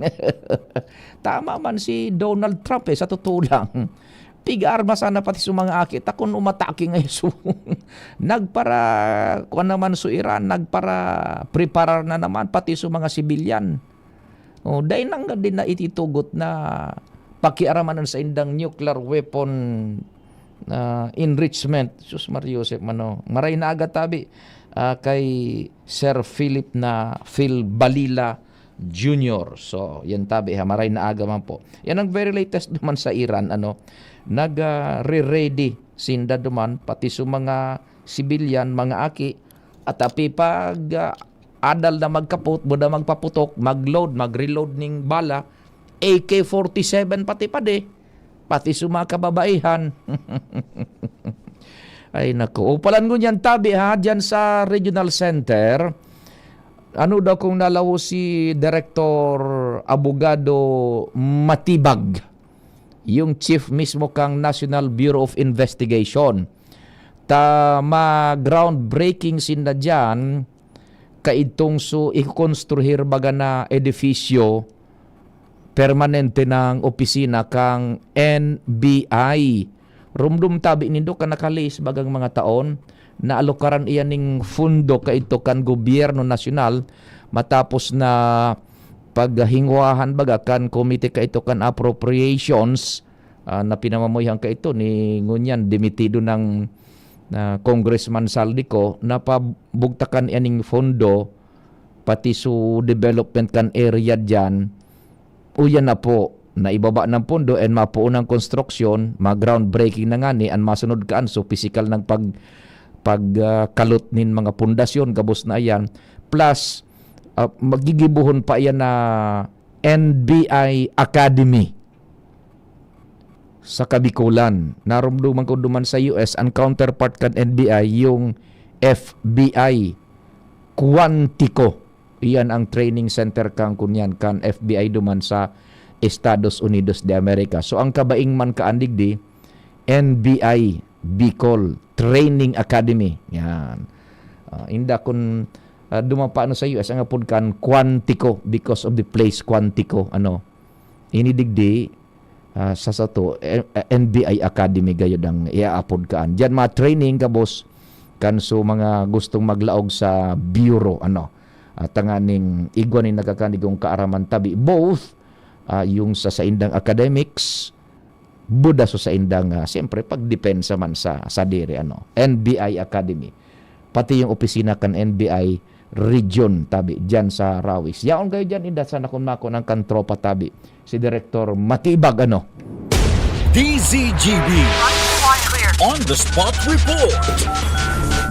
tama man si Donald Trump sa totoo lang. Pig-arma sana pati sa mga aki. Takon umatake ngayon. So, nagpara, kung naman sa Iran, nagpara preparar na naman pati sa mga sibilyan. O, dahil nang din na ititugot na pakiaramanan sa indang nuclear weapon enrichment. Sus Mario Joseph, maray na agad, tabi. Kay Sir Phil Balila Jr. So, yan, tabi, maray na aga man po. Yan ang very latest naman sa Iran, nag-re-ready sinda duman pati sa mga sibilyan, mga aki, at api pag adal na magkapot, buda magpaputok, mag-reload ning bala, AK-47 pati sa mga kababaihan. Ay naku, upalan ko niyan, tabi, dyan sa Regional Center. Ano daw kung nalawo si Director Abogado Matibag, yung chief mismo kang National Bureau of Investigation. Ma-groundbreaking sinda dyan, kaitong so ikonstruhir baga na edifisyo permanente ng opisina kang NBI. Rumdum, tabi, nindo ka nakalis bagang mga taon na alokaran iyan ning fundo kaito kan gobyerno nasyonal matapos na paghingwahan baga kan komite kaito kan appropriations na pinamamuyhan kaito ni ngunyan dimitido ng Congressman Saldico na pabugtakan iyaning fundo pati su development kan area dyan. Uyan na po na ibaba ng pondo and mapuunang construction, ma-groundbreaking na nga ni, ang masunod kaan, so physical ng pagkalot nin mga pundasyon, gabos na yan. Plus, magigibuhon pa yan na NBI Academy sa Kabikulan. Narumduman ko duman sa US, ang counterpart kan NBI, yung FBI Quantico. Iyan ang training center kang kunyan kan FBI duman sa Estados Unidos de America. So ang kabaing man kaandig di NBI Bicol Training Academy. Yan. Inda kun dumapaano sa US ang apod kan Quantico because of the place Quantico. Inidigdi sa sato NBI Academy gayud ang iaapod kaan. Diyan training ka boss kan so mga gustong maglaog sa bureau tanganing igwan ni nagakanigong kaaraman, tabi, both yung sa indang academics, buda sa indang siyempre pagdepensa man sa diri NBI Academy, pati yung opisina kan NBI region, tabi, dyan sa Rawis. Yaon kayo dyan, inda sana kung mako ng kantropa, tabi, si Director Matibag DZGB On the Spot Report.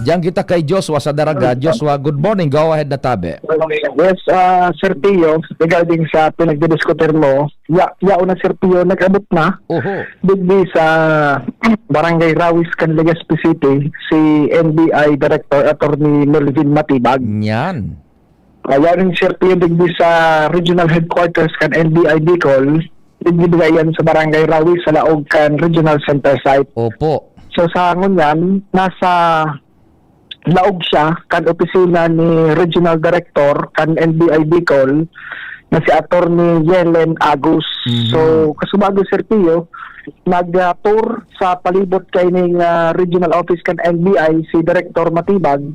Diyan kita kay Joshua sa Daraga. Joshua, good morning. Go ahead na, tabi. Yes, Sir Pio, regarding sa pinagdidiskuter mo, yauna Sir Pio, nag-abot na. Digdi sa Barangay Rawis, Legazpi City, si NBI Director Attorney Melvin Matibag. Yan. Yaon Sir Pio, digdi sa Regional Headquarters kan NBI Bicol, digdi yan sa Barangay Rawis, sa Laog kan Regional Center Site. Opo. So sa ngunyan, nasa laog siya kan opisina ni Regional Director kan NBI Bicol na si Attorney Yelen Agus. So kasubago Sir Pio, nag-tour sa palibot kay ning Regional Office kan NBI si Director Matibag,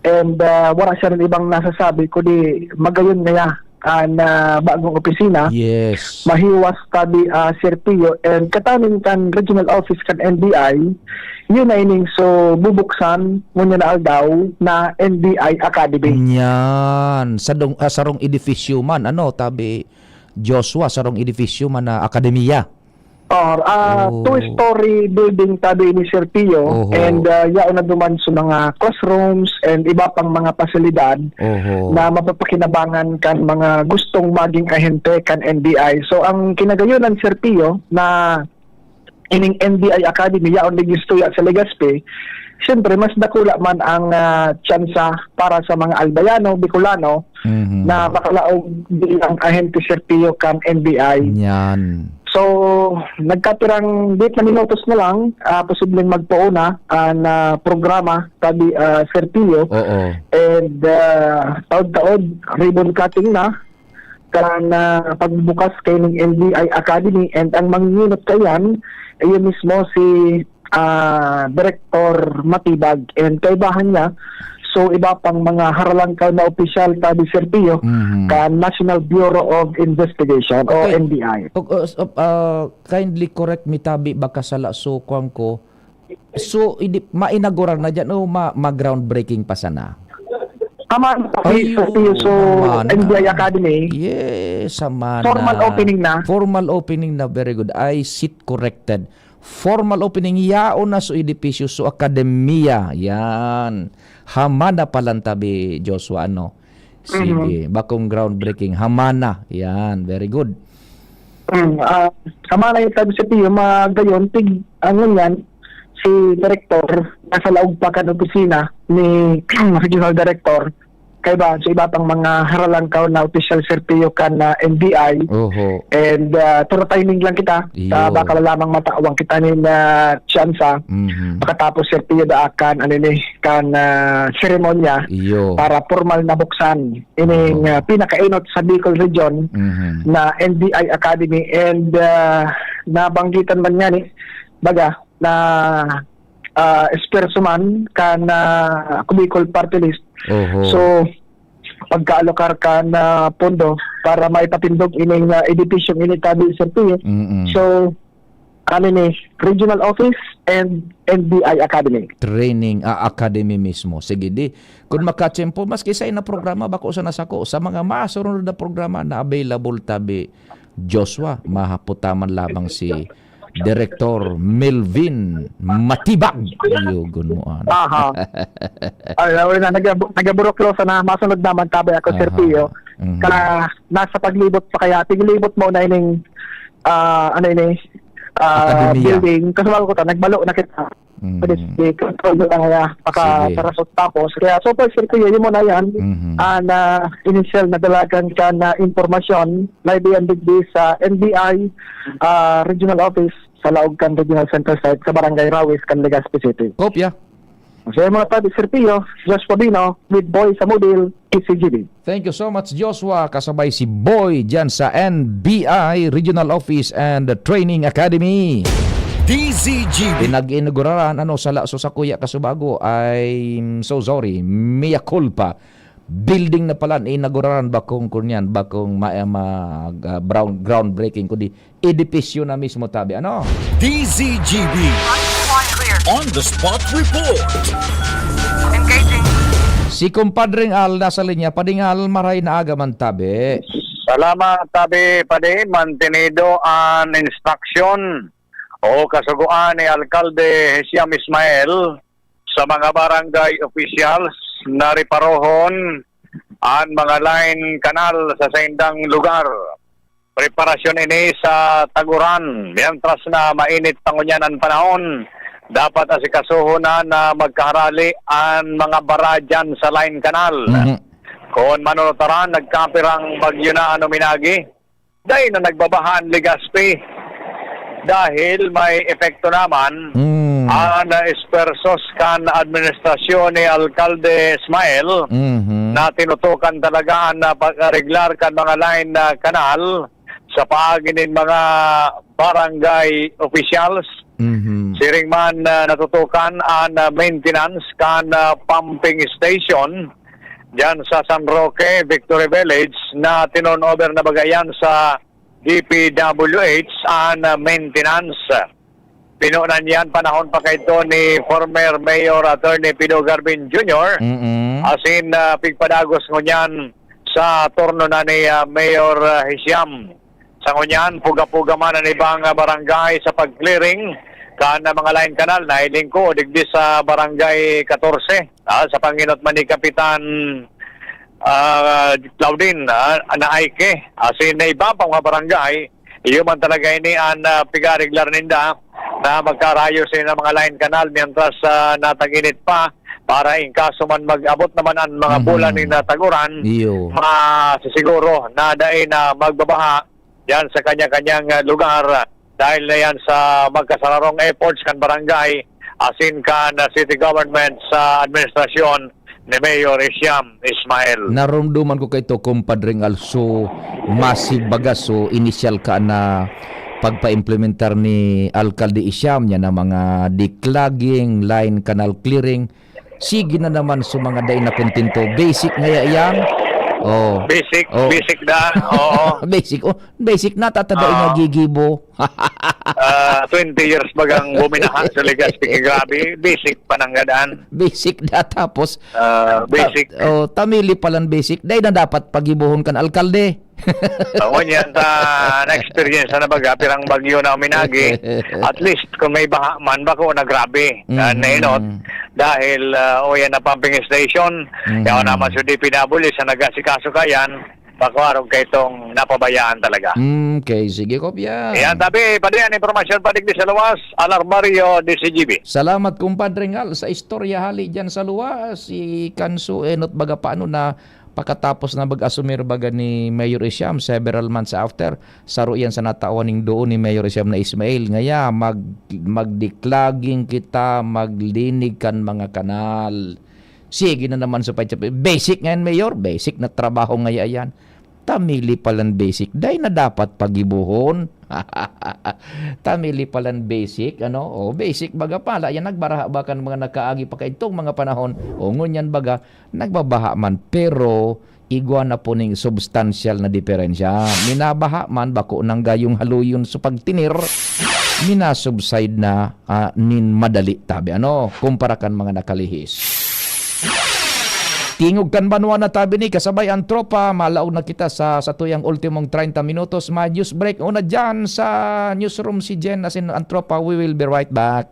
and wala siya rin ibang nasasabi kundi magayon niya na bagong opisina. Yes. Mahiwas tabi Sir Pio and kataning kan regional office kan NBI yun na ining so bubuksan ngunya na aldaw na NBI Academy. Yan. Sarong edifisyo man, tabi Joshua, sarong edifisyo man na akademiya. Or two-story building tabi ni Sir Pio and yaon na duman sa mga classrooms and iba pang mga pasilidad na mapapakinabangan kan mga gustong maging ahente kan NBI. So ang kinagayunan Sir Pio na ining NBI Academy yaon ni gistuya sa Legazpi, siyempre mas dakula man ang tsansa para sa mga Albayano, Bicolano na makalaog bilang ahente Sir Pio kan NBI. Yan. So, nagkatirang 8 na minutos na lang, posibleng magpauna na programa tabi Sir Pio. And taod-taod, ribbon cutting na kan pagbukas kay ng NBI Academy and ang manginunot kayan ayun mismo si Director Matibag and kaibahan niya. So iba pang mga haralangkaw na opisyal tabi Sir Pio ka National Bureau of Investigation o NBI. Kindly correct me tabi baka sala so kuang ko. So mainaugural na dyan ma-groundbreaking pa sana. Aman, Sir Pio, so NBI Academy. Yes, sama formal opening na. Formal opening na, very good. I sit corrected. Formal opening yaon na so edipisyo so akademiya. Yan. Hamana palang tabi Joshua Sige, bakong groundbreaking. Hamana. Yan, very good. Hamana yung tabi sa Pio, magayon yan si Director nasa laog pa kan opisina ni Regional Director kay ba sa iba pang mga haralangkaw na official Sir Pio kan NBI. And turo timing lang kita baka lamang mataawang kita ni tsansa makatapos Sir Pio daakan kan seremonya para formal na buksan ining pinakainot sa Bicol Region na NBI Academy and nabanggitan man niya ni baga na esperso man kan Bicol Party List. So pagkaalokar ka na pondo para maipatindog ining edifisyong initabi sa Pio. So regional office and NBI Academy. Training academy mismo. Sige di. Kung makatsempo maski sa na programa bako sa nasako sa mga masunod na programa na available tabi Joshua mahaputaman labang si Director Melvin Matibag. Yugon mo. Nagaburoklo sa na masunod naman tabi ako Sir Pio. Kaya nasa paglibot pa kaya tiglibot mo na ining building. Kasama ko nagbalo na kita. Control na nga pakatarasot tapos. Kaya so far Sir Pio, yun mo na yan. Na initial na dalagan ka na informasyon live and digdi sa NBI Regional Office sa Laogkan Regional Center Site sa Barangay Rawis, kan Legazpi City. Kopya. So yung mga tabi Sir Pio, Josh Pabino with Boy sa Mobile, PCGB. Thank you so much Joshua. Kasabay si Boy dyan sa NBI Regional Office and Training Academy. DZGB. Pinag-inauguraran sa kuya kasubago ay so sorry, mea culpa. Building na pala inauguraran bakong kunyan, bakong groundbreaking kundi edipisyo na mismo tabi. DZGB. On the spot report. Si kumpadring Al nasa linya, padingal maray na agaman tabi. Salamat tabi padi mantenido an instruction o kasuguan ni Alkalde Hesiam Ismael sa mga barangay officials na riparohon ang mga line kanal sa saindang lugar. Preparasyon ini sa taguran. Mientras na mainit pangunyanan panahon, dapat asikasuho na magkaharali ang mga baradyan sa line kanal. Kung manunutaran, nagkapirang bagyo na minagi, dahil na nagbabahan Legazpi. Dahil may epekto naman ang espersos kan administrasyon ni Alkalde Ismael na tinutukan talaga na pag-reglar kan mga line na kanal sa paagi ng mga barangay officials. Siring man natutukan ang maintenance kan pumping station dyan sa San Roque, Victory Village, na tinon-over na bagayan sa DPWH and Maintenance. Pinunan yan panahon pa kay ito ni former Mayor Attorney Pido Garbin Jr. Asin pigpadagos ngunyan sa turno na ni Mayor Hesiam. Sa ngunyan, puga-puga man ang ibang barangay sa pag-clearing kana mga line canal na ilingko digdi sa barangay 14 sa panginot man ni Kapitan Claudine na Aike. Asin na iba pang mga barangay, iyo man talaga ini ang pigariglar ninda na magkarayo sa mga line canal mientras nataginit pa para in kaso man mag-abot naman ang mga bulan ni nataguran, masisiguro na dahil na magbabaha yan sa kanya-kanyang lugar dahil na yan sa magkasararong efforts kan barangay asin kan city government sa administrasyon ni Mayor Hesiam Ismael. Narumduman ko kay to kumpadring also massive bagas so initial ka na pagpa-implementar ni Alcalde Hesiam niya na mga declogging, line canal clearing. Sige na naman sa mga day na kontento. Basic nga yan. Oh. Basic na. Oo. Basic na tatadain nga gigibo. 20 years bagang buminahan sa Legazpi. Grabe, basic pananggadaan. Basic na tapos basic. Tamili palang basic. Dahil na dapat pagibuhon kan alkalde. Oo yan, na-experience na baga, pirang bagyo na uminagi. At least kung may baha man, bako na grabe. Nainot. Dahil yan na pumping station. Yaw naman sa DPW sa nagasikaso kayan. Bako arog kay itong napabayaan talaga. Okay, sige kopya. Yan, tabi, padiyan, informasyon padigdi sa luwas. Alarmario DCGB. Salamat kumpadre ngal sa istorya hali dyan sa luwas. Si Kanso Enot baga paano na pagkatapos na mag-asumir baga ni Mayor Hesiam several months after, saro yan sa natawaning doon ni Mayor Hesiam na Ismail. Ngaya, mag-declogging kita, maglinig kan mga kanal. Sige na naman sa basic ngayon, Mayor. Basic na trabaho ngaya yan. Tamili palang basic. Dahil na dapat pagibuhon. Tamili palang basic. Basic baga pala. Yan nagbaraha ba kan mga nakaagi pa itong mga panahon. Ngunyan baga, nagbabaha man. Pero, igwa na po ning substantial na diferensya. Minabaha man, bako nang gayong haluyon sa pagtinir. Minasubside na nin madali tabi. Kumpara kan mga nakalihis. Tingog kan banwa na tabi ni kasabay ang tropa. Malaw na kita sa tuyang ultimong 30 minutos. News break. Una dyan sa newsroom si Jen asin ang tropa. We will be right back.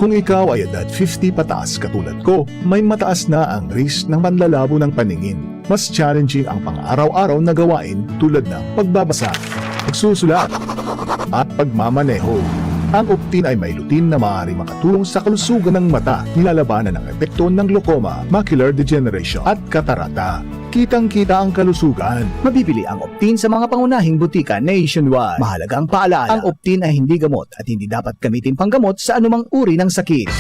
Kung ikaw ay edad 50 pataas katulad ko, may mataas na ang risk ng panlalabo ng paningin. Mas challenging ang pang-araw-araw na gawain tulad ng pagbabasa, pagsusulat, at pagmamaneho. Ang Optin ay may lutin na maaari makatulong sa kalusugan ng mata, nilalabanan ng epekto ng glaucoma, macular degeneration at katarata. Kitang-kita ang kalusugan. Mabibili ang Optin sa mga pangunahing butika nationwide. Mahalagang paalala, ang Optin ay hindi gamot at hindi dapat gamitin panggamot sa anumang uri ng sakit.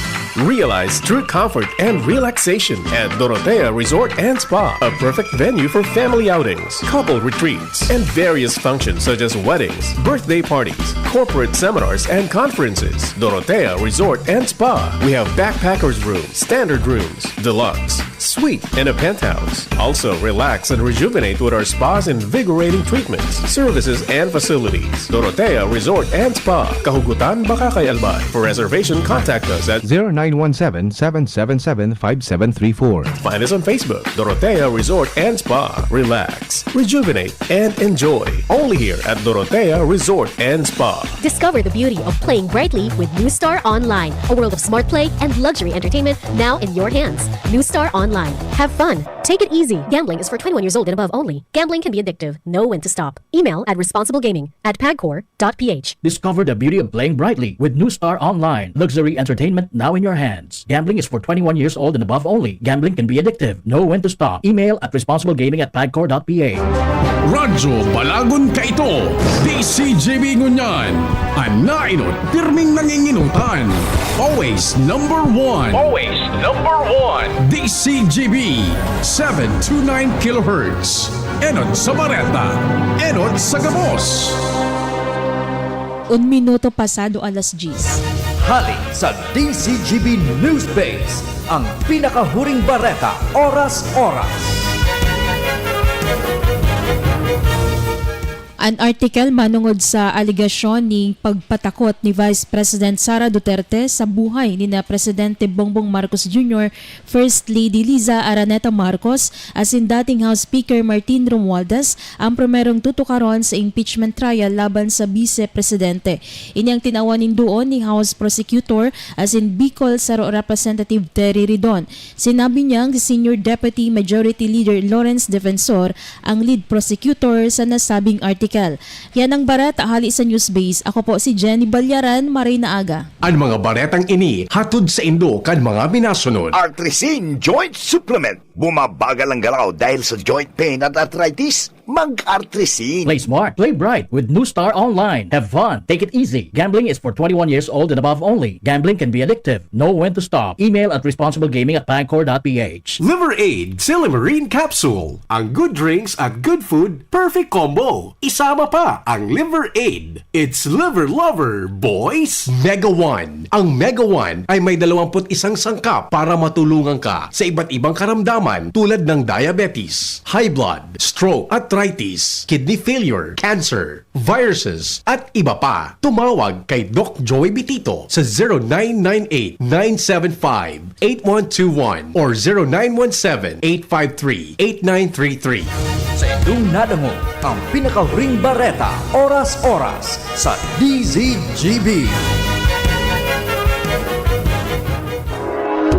Realize true comfort and relaxation at Dorotea Resort and Spa, a perfect venue for family outings, couple retreats, and various functions such as weddings, birthday parties, corporate seminars, and conferences. Dorotea Resort and Spa. We have backpackers rooms, standard rooms, deluxe, suite, and a penthouse. Also, relax and rejuvenate with our spa's invigorating treatments, services, and facilities. Dorotea Resort and Spa, Kahugutan, Bakakay, Albay. For reservation, contact us at 0917-777-5734. Find us on Facebook, Dorotea Resort and Spa. Relax, rejuvenate, and enjoy. Only here at Dorotea Resort and Spa. Discover the beauty of playing brightly with New Star Online, a world of smart play and luxury entertainment now in your hands. New Star Online. Have fun. Take it easy. Gambling is for 21 years old and above only. Gambling can be addictive. Know when to stop. Email at responsiblegaming@pagcor.ph. Discover the beauty of playing brightly with New Star Online. Luxury entertainment now in your hands. Gambling is for 21 years old and above only. Gambling can be addictive. Know when to stop. Email at responsiblegaming@pagcor.ph. Radyo Balagon Kaito, DCGB Ngunyan, ang nainot, pirming nanginginutan. Always number one. Always number one. DCGB, 729 kHz. Enot sa Bareta, Enot sa Gabos. Un minuto pasado alas 10. Hali sa DCGB News Base. ang pinakahuring bareta, oras-oras. An article manungod sa aligasyon ni pagpatakot ni Vice President Sara Duterte sa buhay ni na Presidente Bongbong Marcos Jr., First Lady Liza Araneta Marcos, asin dating House Speaker Martin Romualdez ang primerong tutukaron sa impeachment trial laban sa Vice Presidente. Inyang tinawanin doon ni House Prosecutor asin Bicol Saro Representative Terry Ridon. Sinabi niyang si Senior Deputy Majority Leader Lawrence Defensor ang lead prosecutor sa nasabing article. Yan ang baret ahali sa Newsbase. Ako po si Jenny Balyaran, Marina Aga. Ang mga baretang ini hatod sa Indo kan mga binasunod. Artrisin Joint Supplement. Bumabagal ang galaw dahil sa joint pain at arthritis. Mag-Artrisin. Play smart, play bright with New Star Online. Have fun, take it easy. Gambling is for 21 years old and above only. Gambling can be addictive. Know when to stop. Email at responsiblegaming@pagcor.ph. Liver Aid Silimarine Capsule. Ang good drinks at good food, perfect combo. Isama pa ang Liver Aid. It's liver lover, boys. Mega One. Ang Mega One ay may 21 sangkap para matulungan ka sa iba't ibang karamdaman tulad ng diabetes, high blood, stroke, arthritis, kidney failure, cancer, viruses, at iba pa. Tumawag kay Doc Joey Bitito sa 0998-975-8121 or 0917-853-8933. Sa Indong Nadamo, ang pinakahuring bareta, oras-oras sa DZGB.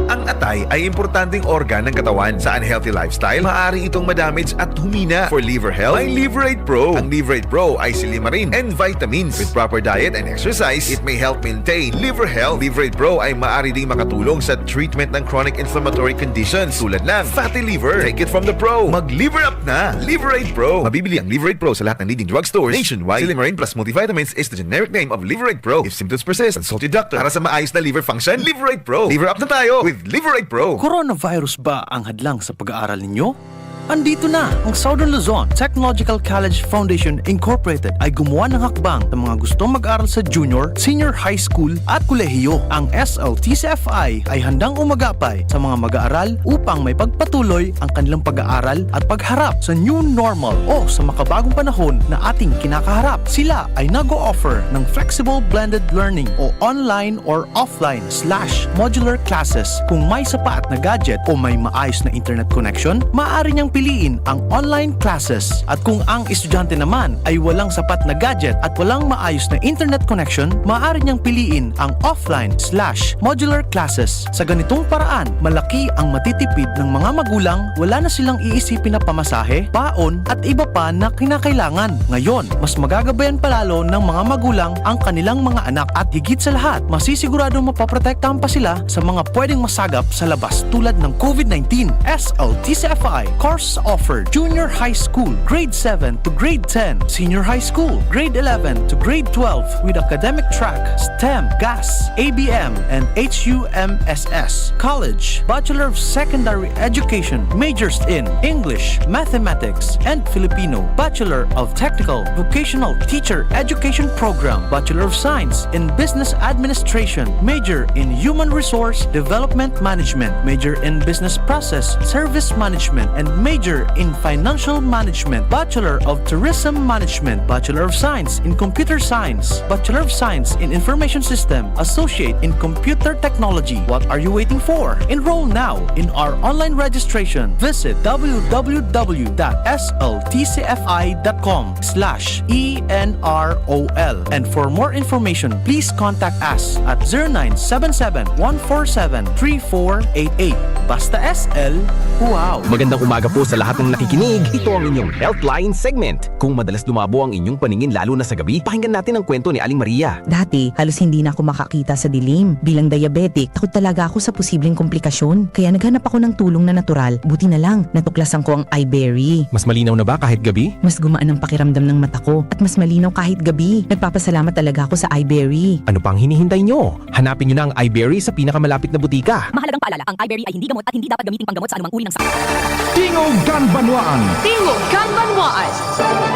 Ang atay ay importanteng organ ng katawan. Sa unhealthy lifestyle, maaari itong madamage at humina. For liver health, may Liverate Pro. Ang Liverate Pro ay silimarin and vitamins. With proper diet and exercise, it may help maintain liver health. Liverate Pro ay maaari ding makatulong sa treatment ng chronic inflammatory conditions tulad ng fatty liver. Take it from the pro. Mag-liver up na! Liverate Pro. Mabibili ang Liverate Pro sa lahat ng leading drugstores nationwide. Silimarin plus multivitamins is the generic name of Liverate Pro. If symptoms persist, consult your doctor. Para sa maayos na liver function, Liverate Pro. Liver up na tayo with Liverate Pro. Coronavirus ba ang hadlang sa pag-aaral ninyo? Andito na ang Southern Luzon Technological College Foundation Incorporated ay gumawa ng hakbang sa mga gustong mag-aral sa junior, senior high school at kolehiyo. Ang SLTCFI ay handang umagapay sa mga mag-aaral upang may pagpatuloy ang kanilang pag-aaral at pagharap sa new normal o sa makabagong panahon na ating kinakaharap. Sila ay nag-o-offer ng flexible blended learning o online or offline/modular classes. Kung may sapat na gadget o may maayos na internet connection, maaari niyang piliin ang online classes. At kung ang estudyante naman ay walang sapat na gadget at walang maayos na internet connection, maaari niyang piliin ang offline/modular classes. Sa ganitong paraan, malaki ang matitipid ng mga magulang, wala na silang iisipin na pamasahe, baon at iba pa na kinakailangan. Ngayon, mas magagabayan palalo ng mga magulang ang kanilang mga anak at higit sa lahat, masisiguradong mapaprotektahan pa sila sa mga pwedeng masagap sa labas tulad ng COVID-19. SLTCFI course offered junior high school, grade 7 to grade 10, senior high school, grade 11 to grade 12 with academic track, STEM, GAS, ABM, and HUMSS. College, Bachelor of Secondary Education, majors in English, Mathematics, and Filipino. Bachelor of Technical Vocational Teacher Education Program, Bachelor of Science in Business Administration, major in Human Resource Development Management, major in Business Process Service Management, and major in Financial Management, Bachelor of Tourism Management, Bachelor of Science in Computer Science, Bachelor of Science in Information System, Associate in Computer Technology. What are you waiting for? Enroll now in our online registration. Visit www.sltcfi.com/ENROL. And for more information, please contact us at 0977-147-3488. Basta SL, wow! Magandang umaga po sa lahat ng nakikinig. Ito ang inyong Healthline segment. Kung madalas lumabo ang inyong paningin lalo na sa gabi, pakinggan natin ang kwento ni Aling Maria. Dati, halos hindi na ako makakita sa dilim. Bilang diabetic, takot talaga ako sa posibleng komplikasyon. Kaya naghanap ako ng tulong na natural. Buti na lang, natuklasan ko ang iBerry. Mas malinaw na ba kahit gabi? Mas gumaan ang pakiramdam ng mata ko at mas malinaw kahit gabi. Nagpapasalamat talaga ako sa iBerry. Ano pang hinihintay nyo? Hanapin nyo na ang iBerry sa pinakamalapit na butika. Mahalagang paalala, ang iBerry ay hindi gamot at hindi dapat gamitin panggamot sa anumang uri ng sakit. Tingog Siargán Banwaan, Tingog Kanbanwaan.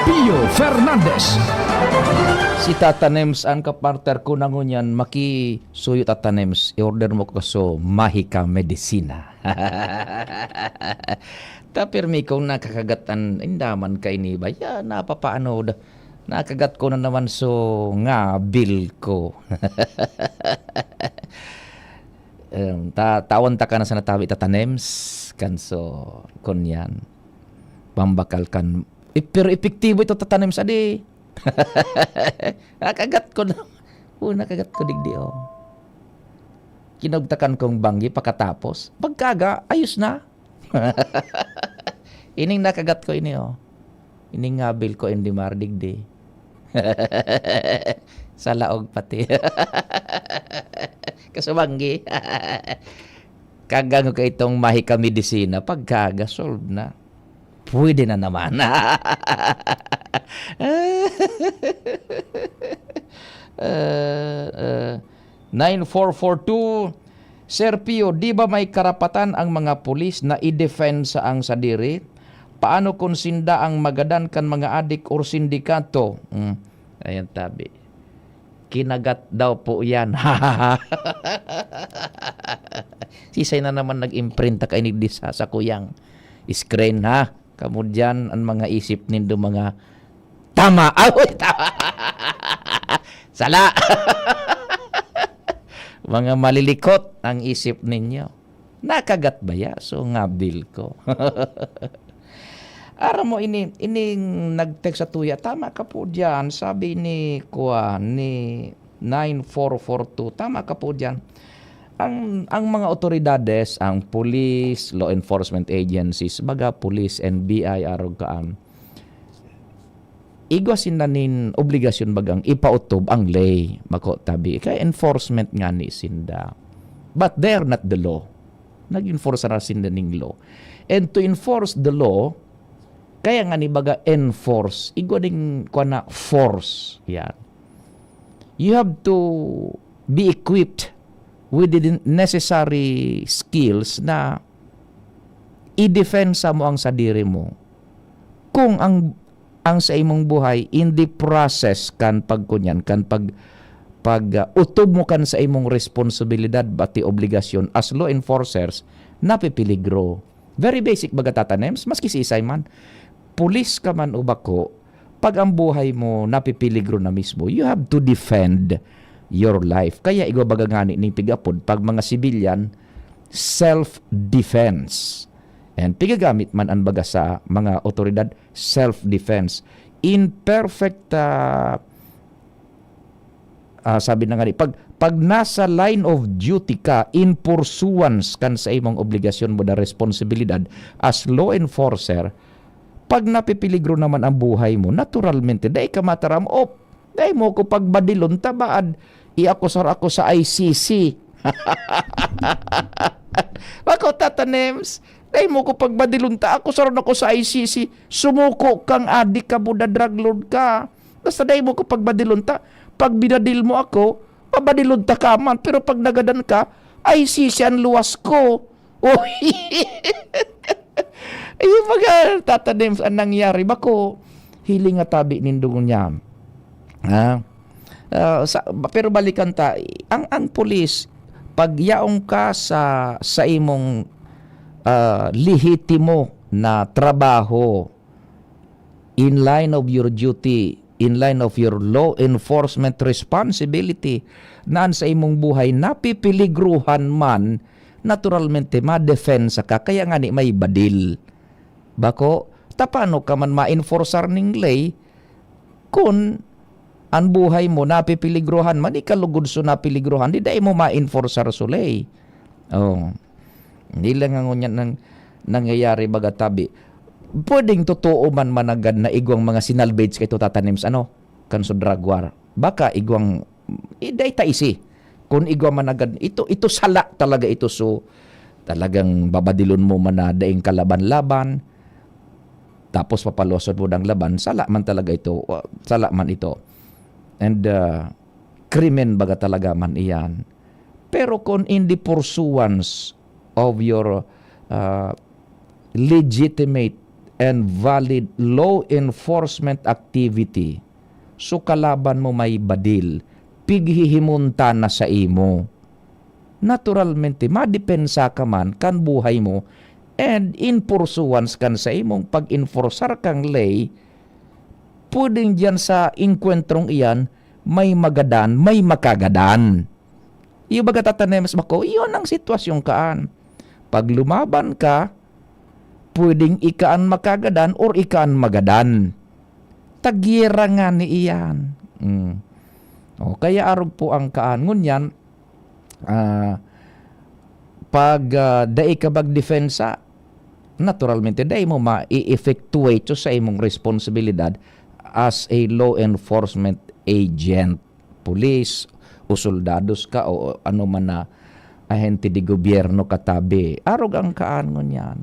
Pio Fernandez. Si Tata Nems ang kapartner ko nangunyan maki suyo Tata Nems i-order mo ko so Mahika Medicina. Tapirmi kung nakakagatan indaman kay ni baya napapaano da nakagat ko na naman so nga bill ko. Tawan ta ka na sa natabi Tata Nems kan so kunyan pambakal kan pero epektibo ito Tata Nems adi. Nakagat ko na. Nakagat ko digdi Kinagtakan kong banggi pagkatapos. Pagkaga, ayos na. Ining nakagat ko ini Ining ngabil ko hindi mardigdi. Sa laog pati. Kasabanggi. Kagang ko itong Mahika Medicina. Pagkaga, solve na. Pwede na naman. 9442 Sir Pio, di ba may karapatan ang mga pulis na i-defend sa ang sadiri? Paano kung sinda ang magadan kan mga adik or sindikato? Ayan tabi. Kinagat daw po yan. Sisay na naman nag-imprint ka ini sa kuyang screen ha. Kemudian ang mga isip nindo mga tama. Tama. Sala. Mga malilikot ang isip ninyo. Nakagat ba ya? So ngabil ko. Ara mo ining nag-text sa tuya. Tama ka po diyan. Sabi ni ni 9442. Tama ka po diyan. Ang mga otoridades, ang police, law enforcement agencies, baga police, NBI, arogaan, igwasin na nin obligasyon bagang ipautob ang lay, mako tabi. Kaya enforcement nga ni sinda. But they're not the law. Nag-enforce na sinda ning law. And to enforce the law, kaya nga ni baga enforce, igwa ding kwa na force. Yan. You have to be equipped with the necessary skills na i-defend sa mo ang sadiri mo. Kung ang sa imong buhay in the process kan pagkunyan kan pag utob mo kan sa imong responsibilidad bati obligasyon as law enforcers napipiligro. Very basic baga Tata Nems, maski si isay man. Pulis ka man o bako, pag ang buhay mo napipiligro na mismo, you have to defend your life. Kaya igwa baga ngani ning pigapod pag mga civilian self-defense. And pigagamit man ang baga sa mga otoridad self-defense. In perfect sabi na nga pag nasa line of duty ka in pursuance kan sa imong obligasyon mo na responsibilidad as law enforcer, pag napipiligro naman ang buhay mo, naturalmente dahil ka mataram dahil mo ko pagbadilon tabaad iakusar ako sa ICC. Ako Tata Nems, dahil mo ko pagbadilunta ako saron ako sa ICC, sumuko kang adik ka buda drug lord ka. Basta dahil mo ko pagbadilunta, pag binadil mo ako, pabadilunta ka man, pero pag nagadan ka, ICC ang luwas ko. Ay, mga Tata Nems, ang nangyari, bako, hiling nga tabi nindungon niya. Pero balikan ta, ang pulis, pag yaong ka sa imong lehitimo na trabaho in line of your duty, in line of your law enforcement responsibility, naan sa imong buhay napipiligruhan man, naturalmente ma-defensa ka, kaya nga ni may badil. Bako, tapano ka man ma-enforcer ning lay kung ang buhay mo napipiligruhan man, ikalugod so napiligruhan, di dahil mo ma-enforcer so lay. Hindi lang ang ngunyan nangyayari baga tabi. Pwedeng totoo man managad na igwang mga sinalvage kay Tata Nems kanso drug war. Baka igwang iday taisi. Kung igwang managad ito sala talaga ito, so talagang babadilon mo man na daing kalaban-laban. Tapos papalosod mo ng laban, sala man talaga ito. Sala man ito. And krimen baga talaga man iyan. Pero kung in the pursuance of your legitimate and valid law enforcement activity. So kalaban mo may badil, pighihimunta na sa imo. Naturalmente, madepensa ka man kan buhay mo and in pursuance kan sa imong pag-enforcer kang lay, pwedeng dyan sa inkwentrong iyan, may magadan, may makagadan. Iyo baga tatanemas bako, iyon ang sitwasyon kaan. Pag lumaban ka, pwedeng ikaan makagadan or ikaan magadan. Tagyera nga ni iyan. Kaya arog po ang kaan. Ngunyan, pag dai ka magdefensa, naturalmente dai mo ma-effectuate sa imong responsibilidad as a law enforcement agent, police o soldados ka o ano man na ahente di gobyerno katabi. Arog ang kaan ngunyan.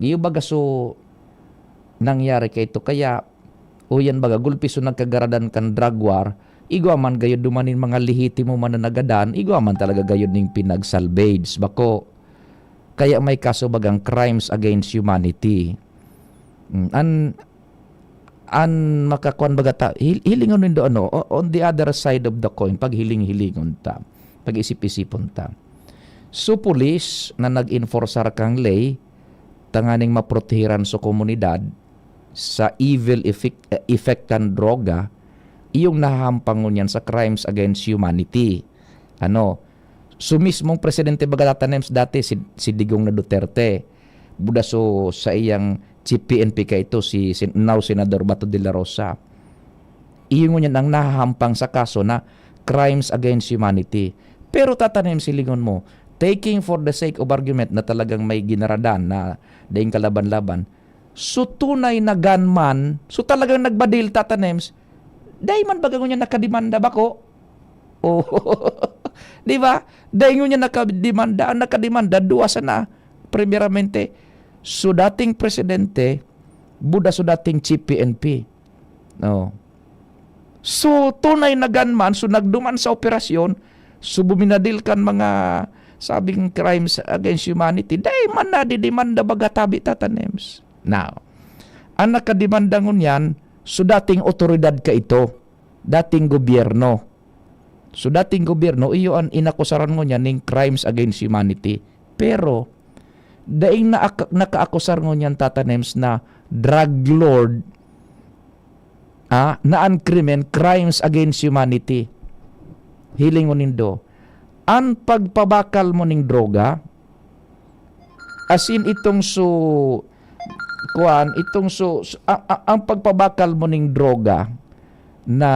Iyo baga so nangyari kay ito kaya yan baga gulpi so nagkagaradan kan drug war, igwa man gayod dumanin mga lehitimo mananagadan, igwa man talaga gayod ning pinagsalvage bako. Kaya may kaso bagang crimes against humanity. An makakuan baga ta hilingon nindo ano on the other side of the coin, pag hiling-hilingon ta, pag isip-isipon ta. So police na nag-enforcer kang lay tanganing maprotehiran sa komunidad sa evil effect kan droga, iyong nahahampangon yan sa crimes against humanity. So mismong presidente Bagatanems dati si Digong na Duterte, buda so sa iyang chief PNP ka ito si now Senador Bato de la Rosa. Iyong yan ang nahahampang sa kaso na crimes against humanity. Pero tatanim silingon mo, taking for the sake of argument na talagang may ginaradan na daing kalaban-laban, so tunay na gunman, so talagang nagbadil tatanems, dahi man baga niya nakademanda bako? Di ba? Dahi niya nakademanda, duwa sana. Primeramente, so dating presidente, buda so dating chief PNP. So tunay na gunman, so nagduman sa operasyon, so buminadil kan mga sabing crimes against humanity, dahi man na didemanda baga tabi tatanems. Now, ang nakademanda ngun yan, so dating otoridad ka ito, dating gobyerno. So dating gobyerno, iyo ang inakusaran ngun yan ng crimes against humanity. Pero, daing nakaakusar ngun yan tatanems na drug lord, na ang krimen, crimes against humanity. Hilingon nindo, ang pagpabakal mo ng droga, as in itong ang pagpabakal mo ng droga na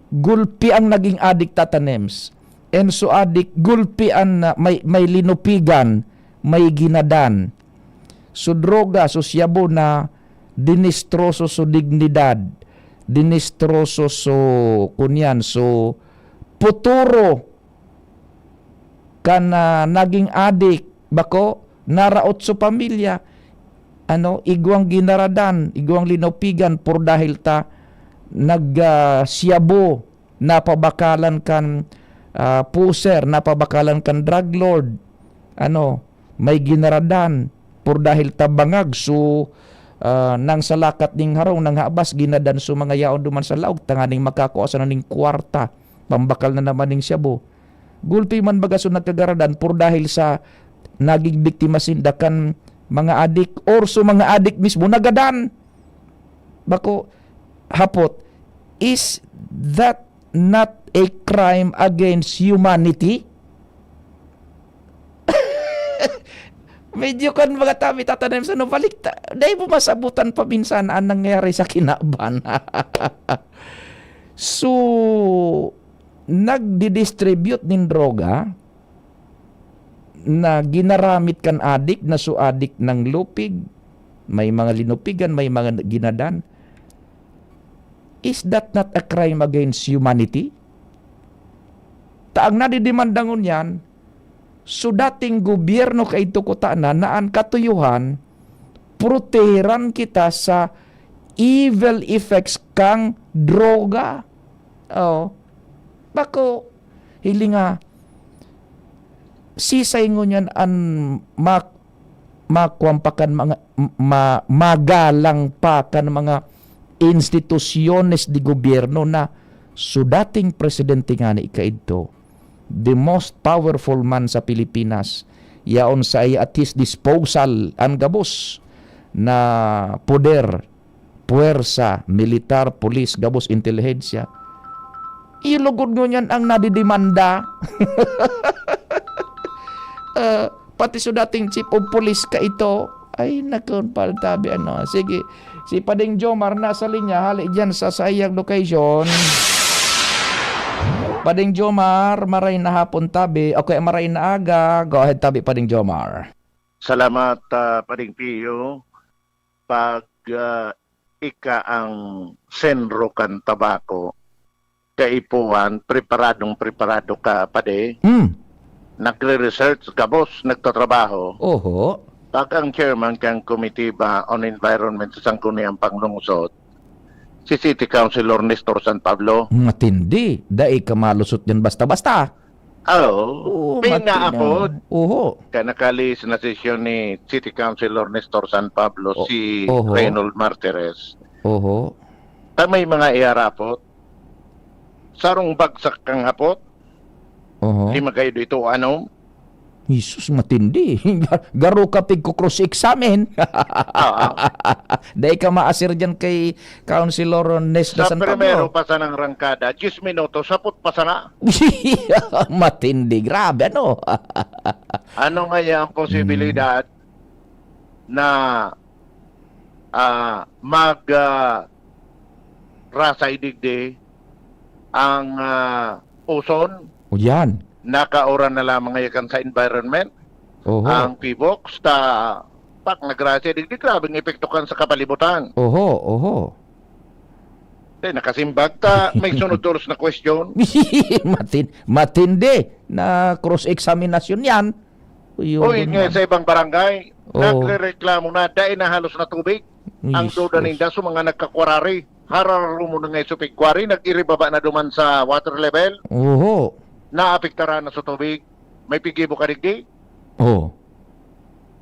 gulpi ang naging adik tatanems, and so adik gulpi ang may linupigan, may ginadan, so droga so siyabo na dinistroso so dignidad, dinistroso so kunyan so puturo kan naging adik bako naraot so pamilya, igwang ginaradan, igwang linupigan por dahil ta nagsiyabo, napabakalan kan puser, napabakalan kan drug lord, may ginaradan por dahil ta bangag so nang salakat ning harong nang habas ginadan so mga yaon duman sa laog tanganing makakuasa na ning kwarta, pambakal na naman ning siyabo. Gulpi man baga so nagkagaradan por dahil sa naging biktima sindakan mga adik or so mga adik mismo nagadan. Bako, hapot, is that not a crime against humanity? Medyo kan mga tabi tatanim sa balik, dahil mo masabutan pa minsan ang nangyari sa kinaban. So, nagdi-distribute ng droga na ginaramit kan adik na so adik ng lupig, may mga linupigan, may mga ginadan. Is that not a crime against humanity? Taang nadidemandangon yan, so dating gobyerno kay ito ko na naan katuyuhan, proteheran kita sa evil effects kang droga. Bako, hilinga, sisay ngunyan ang makuwampakan mga magalang pa kan mga institusyones di gobyerno na dating presidente nga ni ikaidto, the most powerful man sa Pilipinas, yaon sa at his disposal ang gabos na poder, puwersa, militar, pulis, gabos, intelihensya. Ilugod nyo yan ang nadidemanda. Pati dating chief of police ka ito, ay nakon paltabi ano. Sige, si Pading Jomar nasa linya, hali dyan sa sayang location. Pading Jomar, maray na hapon tabi. Okay, maray na aga. Go ahead tabi, Pading Jomar. Salamat, Pading Pio. Pag ika ang senro kan tabako, kaipuan, preparado ka, Pade. Nagre-research ka, boss, nagtatrabaho. Oho. Pag ang chairman kang committee ba on environment sa Sangkuniang Panglungsod, si City Councilor Nestor San Pablo. Matindi. Dai ka malusot yan basta-basta. Oo. Pinaapod. Oho. Kanakalis na sesyon ni City Councilor Nestor San Pablo, si oho. Reynold Martires. Oho. May mga iarapot. Sarong bagsak kang hapot. Oho. Di magaydo ito ano? Jesus, matindi. Garo ka pig ko cross-examine. Dahil ka maasir dyan kay Councilor Nestor Sa San Pablo. primero pa sa ng rangkada, 10 minuto, sapot pa sana. Matindi. Grabe, ano? Ano nga ang posibilidad na rasay digdi ang ozone? O yan. Nakaoran na lamang ngayon sa environment. Oho. Ang PBOX pag nagrasya digdi, grabing epekto kan sa kapalibutan. Oho. Nakasimbag may sunod-tulos na question. Matindi na cross-examinasyon yan. Uy, nga sa ibang barangay, nagre-reklamo na dahil na halos na tubig. Ang duda ninda sa mga nagkakwarari. Hararo mo na ngayon sa pigkwari, nag-iribaba na duman sa water level. Oho. Naapiktara na sa tubig. May pigibo ka digdi. Oo.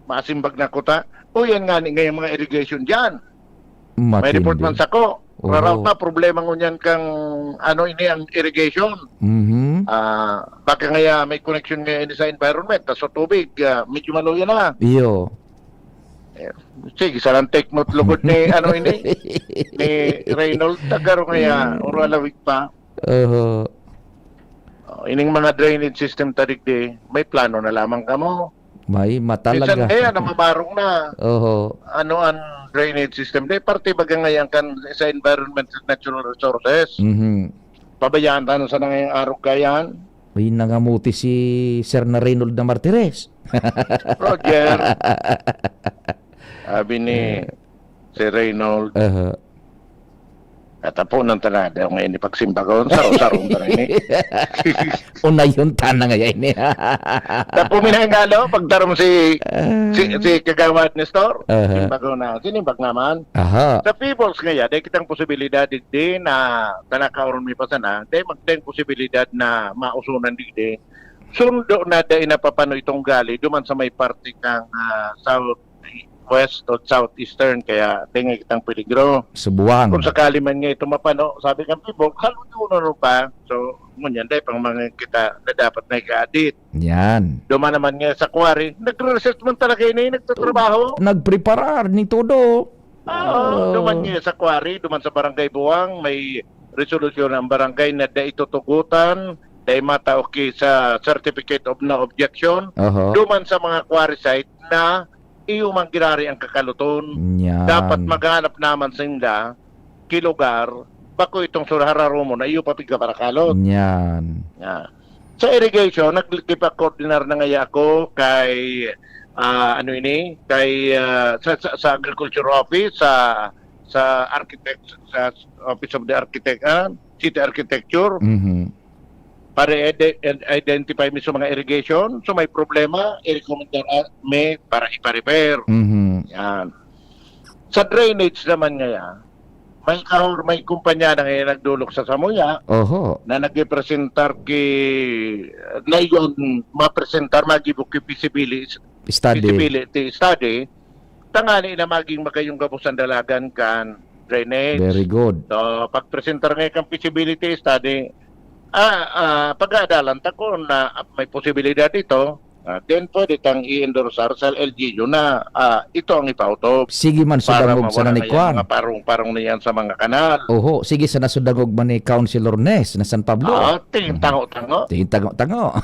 Masimbag na kuta. O yan nga ngayon mga irrigation dyan. Matindi. May report man sa ko. Raraw na problema ngunyan kang ini ang irrigation. Baka ngaya may connection ngayon sa environment. Sa tubig, medyo maluya na. Iyo. Sige, salang take note lugod ni ni Reynold. Tagaro ngaya, uralawig pa. Ining mga drainage system tadigdi, may plano na lamang kamo. May matalaga. Minsan kaya namamarong na. Oho. Ano ang drainage system? Di parte baga ngayon kan sa environment and natural resources. Pabayaan tayo sa ngayong araw kayan. May nangamuti si Sir na Reynold na Martires. Roger. Sabi ni si Reynold. Katapo ng tanada ngayon ni pagsimbagon. Saro-sarong tanay ni. Unay yung tanang ngayon ni. Tapo minahingalo. Pagdarom si Kagawad Nestor. Simbagon na. Sinimbag naman. Sa peoples ngayon, dahil kitang posibilidad digdi na tanakauron mi pasana. Dahil magdeng posibilidad na mausunan digdi. Sundo na dahil napapano itong gali. Duman sa may party kang southwest o southeastern, kaya tingay kitang peligro. Subuang. Kung sakali man nga ito mapano, sabi kang pibok, halutuno pa. So, ngunyan dahil pang mga kita na dapat na ika-adit. Yan. Duman naman nga sa quarry, nagre-research man talaga yun, nagtatrabaho. Nagpreparar ni todo. Duman nga sa quarry, duman sa barangay Buwang, may resolusyon ng barangay na da itutugutan, dahil mataoki sa certificate of no objection. Duman sa mga quarry site na iyumang ginari ang kakaluton. Yan. Dapat maghanap naman sa inda kilugar bako itong surhararo mo na iyo papig ka para kalot. Yan. Sa irrigation, nagkipa-coordinar na ngaya ako kay sa agriculture office, sa architect, sa office of the architect, city architecture. Para identify mo sa mga irrigation. So may problema, i-recommendar may para ipa-repair. Yan. Sa drainage naman ngayon, may kumpanya na ngayon nagdulok sa Samuya na nag-presentar na yun, mapresentar, mag-ibok feasibility study, tangani na maging magayong gabusan dalagan kan drainage. Very good. So, pag-presentar ngayon kang feasibility study, pag-aadalan ta ko na may posibilidad ito, then pwede tang i-endorsar sa LGU na ito ang ipautob. Sige man sudangog sa nanikwan. Mga parong-parong na yan sa mga kanal. Oho, sige sa nasudangog man ni Councilor Nes na San Pablo. Tango-tango. Tango-tango.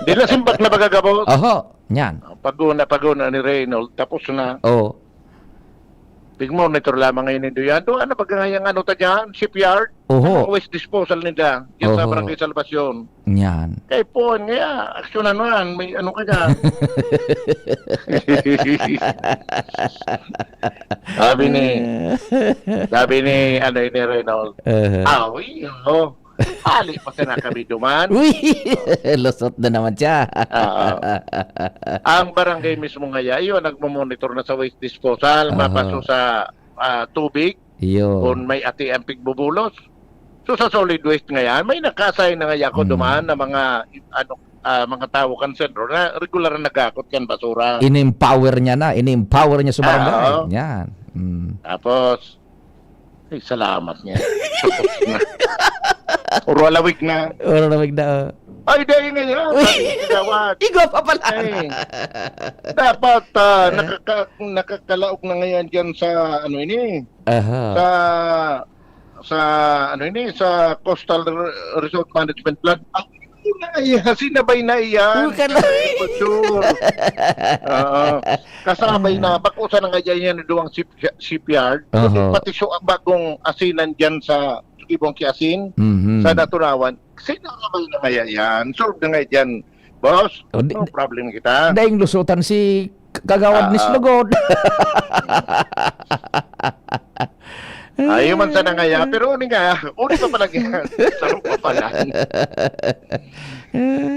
Di na simbak na bagagabot. Oho, yan. Paguna ni Reynold, tapos na. Oo. Big monitor lamang ngayon nito yan. Doon, ano pagkangayang ano ta dyan? Shipyard? Oho. Waste disposal nila. Yan sa Oho. Barangay Salvacion. Yan. Kay po, nga, aksyonan mo yan. May ano ka dyan. sabi ni Reynold, hali pa sa kami duman. Uy, lusot na naman siya. Ang barangay mismo ngaya, yun, nagmamonitor na sa waste disposal, mapaso sa tubig, kung may ati ang pigbubulos. So sa solid waste ngayon, may nakasay na ngaya ko duman na mga mga tao kan sentro na regular na nagakot kan basura. In-empower niya sa barangay. Yan. Tapos, salamat niya. Uralawig na. Ay, dahil ngayon. Igo pa pala. Dapat nakakalaok na ngayon dyan sa sa Coastal Resort Management Plan. Sinabay na iyan. Kasabay na. Bakusa na nga yan doang shipyard. Pati bagong asinan dyan sa ibong kiasin sa Naturawan. Sinabay na nga yan. Solve na nga yan. Boss, no problem kita. Daing lusutan si Kagawad ni Slugod. Ayaw man sana nga yan. Pero uni pa pala yan. Sarap pa pala.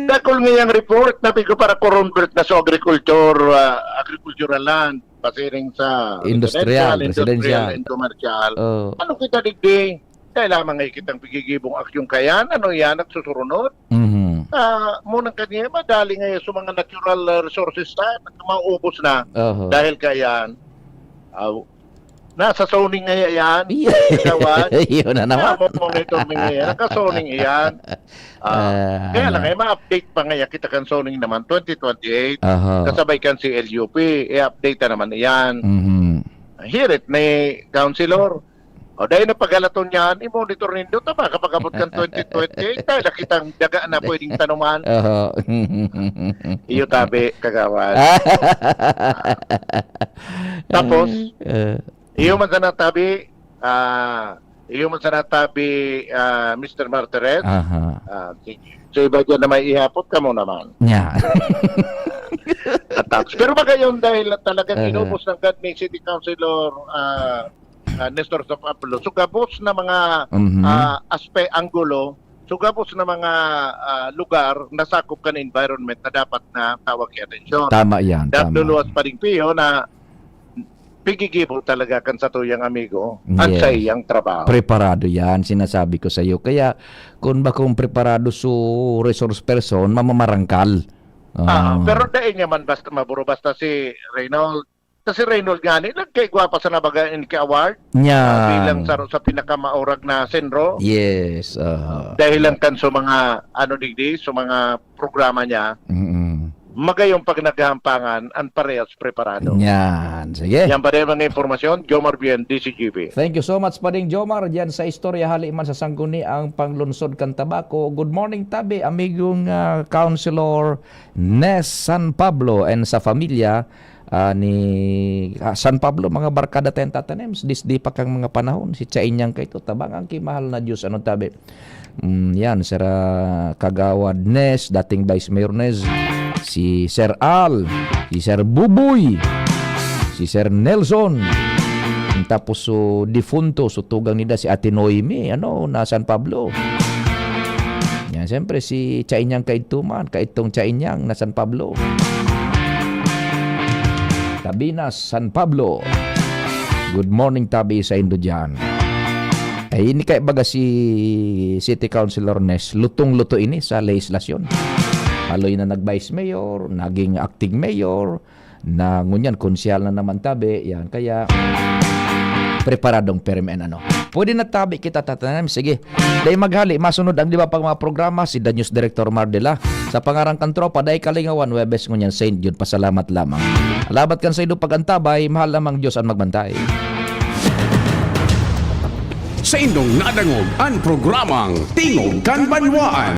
Dakol nga yung report na ko para convert na sa agricultural land. Pasiring sa industrial and commercial. Ano kita digdi? Dahil lamang ay kitang pigigibong aksyon kayan. Ano yan? Nagsusurunod? Munang kanya, madali ngayon sa mga natural resources tayo. Maubos na. Dahil kayan, nasa zoning ngayon yan. Yun na naman. Monitor ngayon. Naka-zoning yan. Kaya lang, ma-update pa ngayon. Kita kan zoning naman, 2028. Kasabay kan si LUP. I-update na naman yan. Hirit ni Councilor. Dahil na pagalaton yan, i-monitor nindo. Tama, kapag abot kan 2028, dahil nakitang daga na pwedeng tanuman. Iyo tabi, Kagawad. Tapos, iyo man sana tabi, Mr. Martires. So iba dyan na may ihapot ka mo naman. Pero baka yun dahil talagang inubos ng God ni City Councilor Nestor San Pablo. Sugabos na mga anggulo, sugabos na mga lugar na sakop ka ng environment na dapat na tawag i-atensyon. Tama yan. Dapduluwas pa rin piyo na pigigibo talaga kan sa tuyang amigo at sa iyang trabaho. Preparado yan, sinasabi ko sa iyo. Kaya kung preparado su resource person, mamamarangkal. Pero dahil naman basta maburo basta si Reynold. Kasi Reynold gani, nagkaigwapa sa nabaga in award bilang sa pinakamaurag na senro. Yes. Dahil lang kan sa mga sa mga programa niya. Magayong pag naghahampangan, ang parehas preparado. Yan. Sige. Yan pa rin mga informasyon. Jomar Bien, DCGB. Thank you so much pa rin, Jomar. Diyan sa istorya haliman sa sangguni ang panglunsod kan tabako. Good morning, Tabi. Amigong Councilor Nes San Pablo and sa familia ni San Pablo, mga barkada tayong tatanim. Disdi pa kang mga panahon. Si Chainyang kaito. Tabang ang kimahal na Diyos. Ano, Tabi? Yan, Sir Kagawad Nes, dating Vice Mayor Nes, si Sir Al, si Sir Buboy, si Sir Nelson, tapos defunto, tugang nila si Ate Noemi, na San Pablo. Yan, siyempre si Chainyang kaituman, kaitong Chainyang na San Pablo. Tabinas, San Pablo. Good morning, Tabi, sa Indo dyan. Ay, hindi kaya baga si City Councilor Nes, lutong-luto ini sa legislasyon. Aloy na nag-vice mayor, naging acting mayor, na ngunyan, konsyal na naman tabi. Yan, kaya preparadong permen ano. Pwede na tabi kita tatanan. Sige. Dahil maghali, masunod ang di ba pag mga programa si The News Director Mardela. Sa pangarangkan tropa, dahil kalingawan, Webes ngunyan, Saint Jude, pasalamat lamang. Alabat kan sa ilo pagantabay, mahal lamang Diyos ang magbantay. Sa indong nadangog ang programang Tingog kan Banwaan.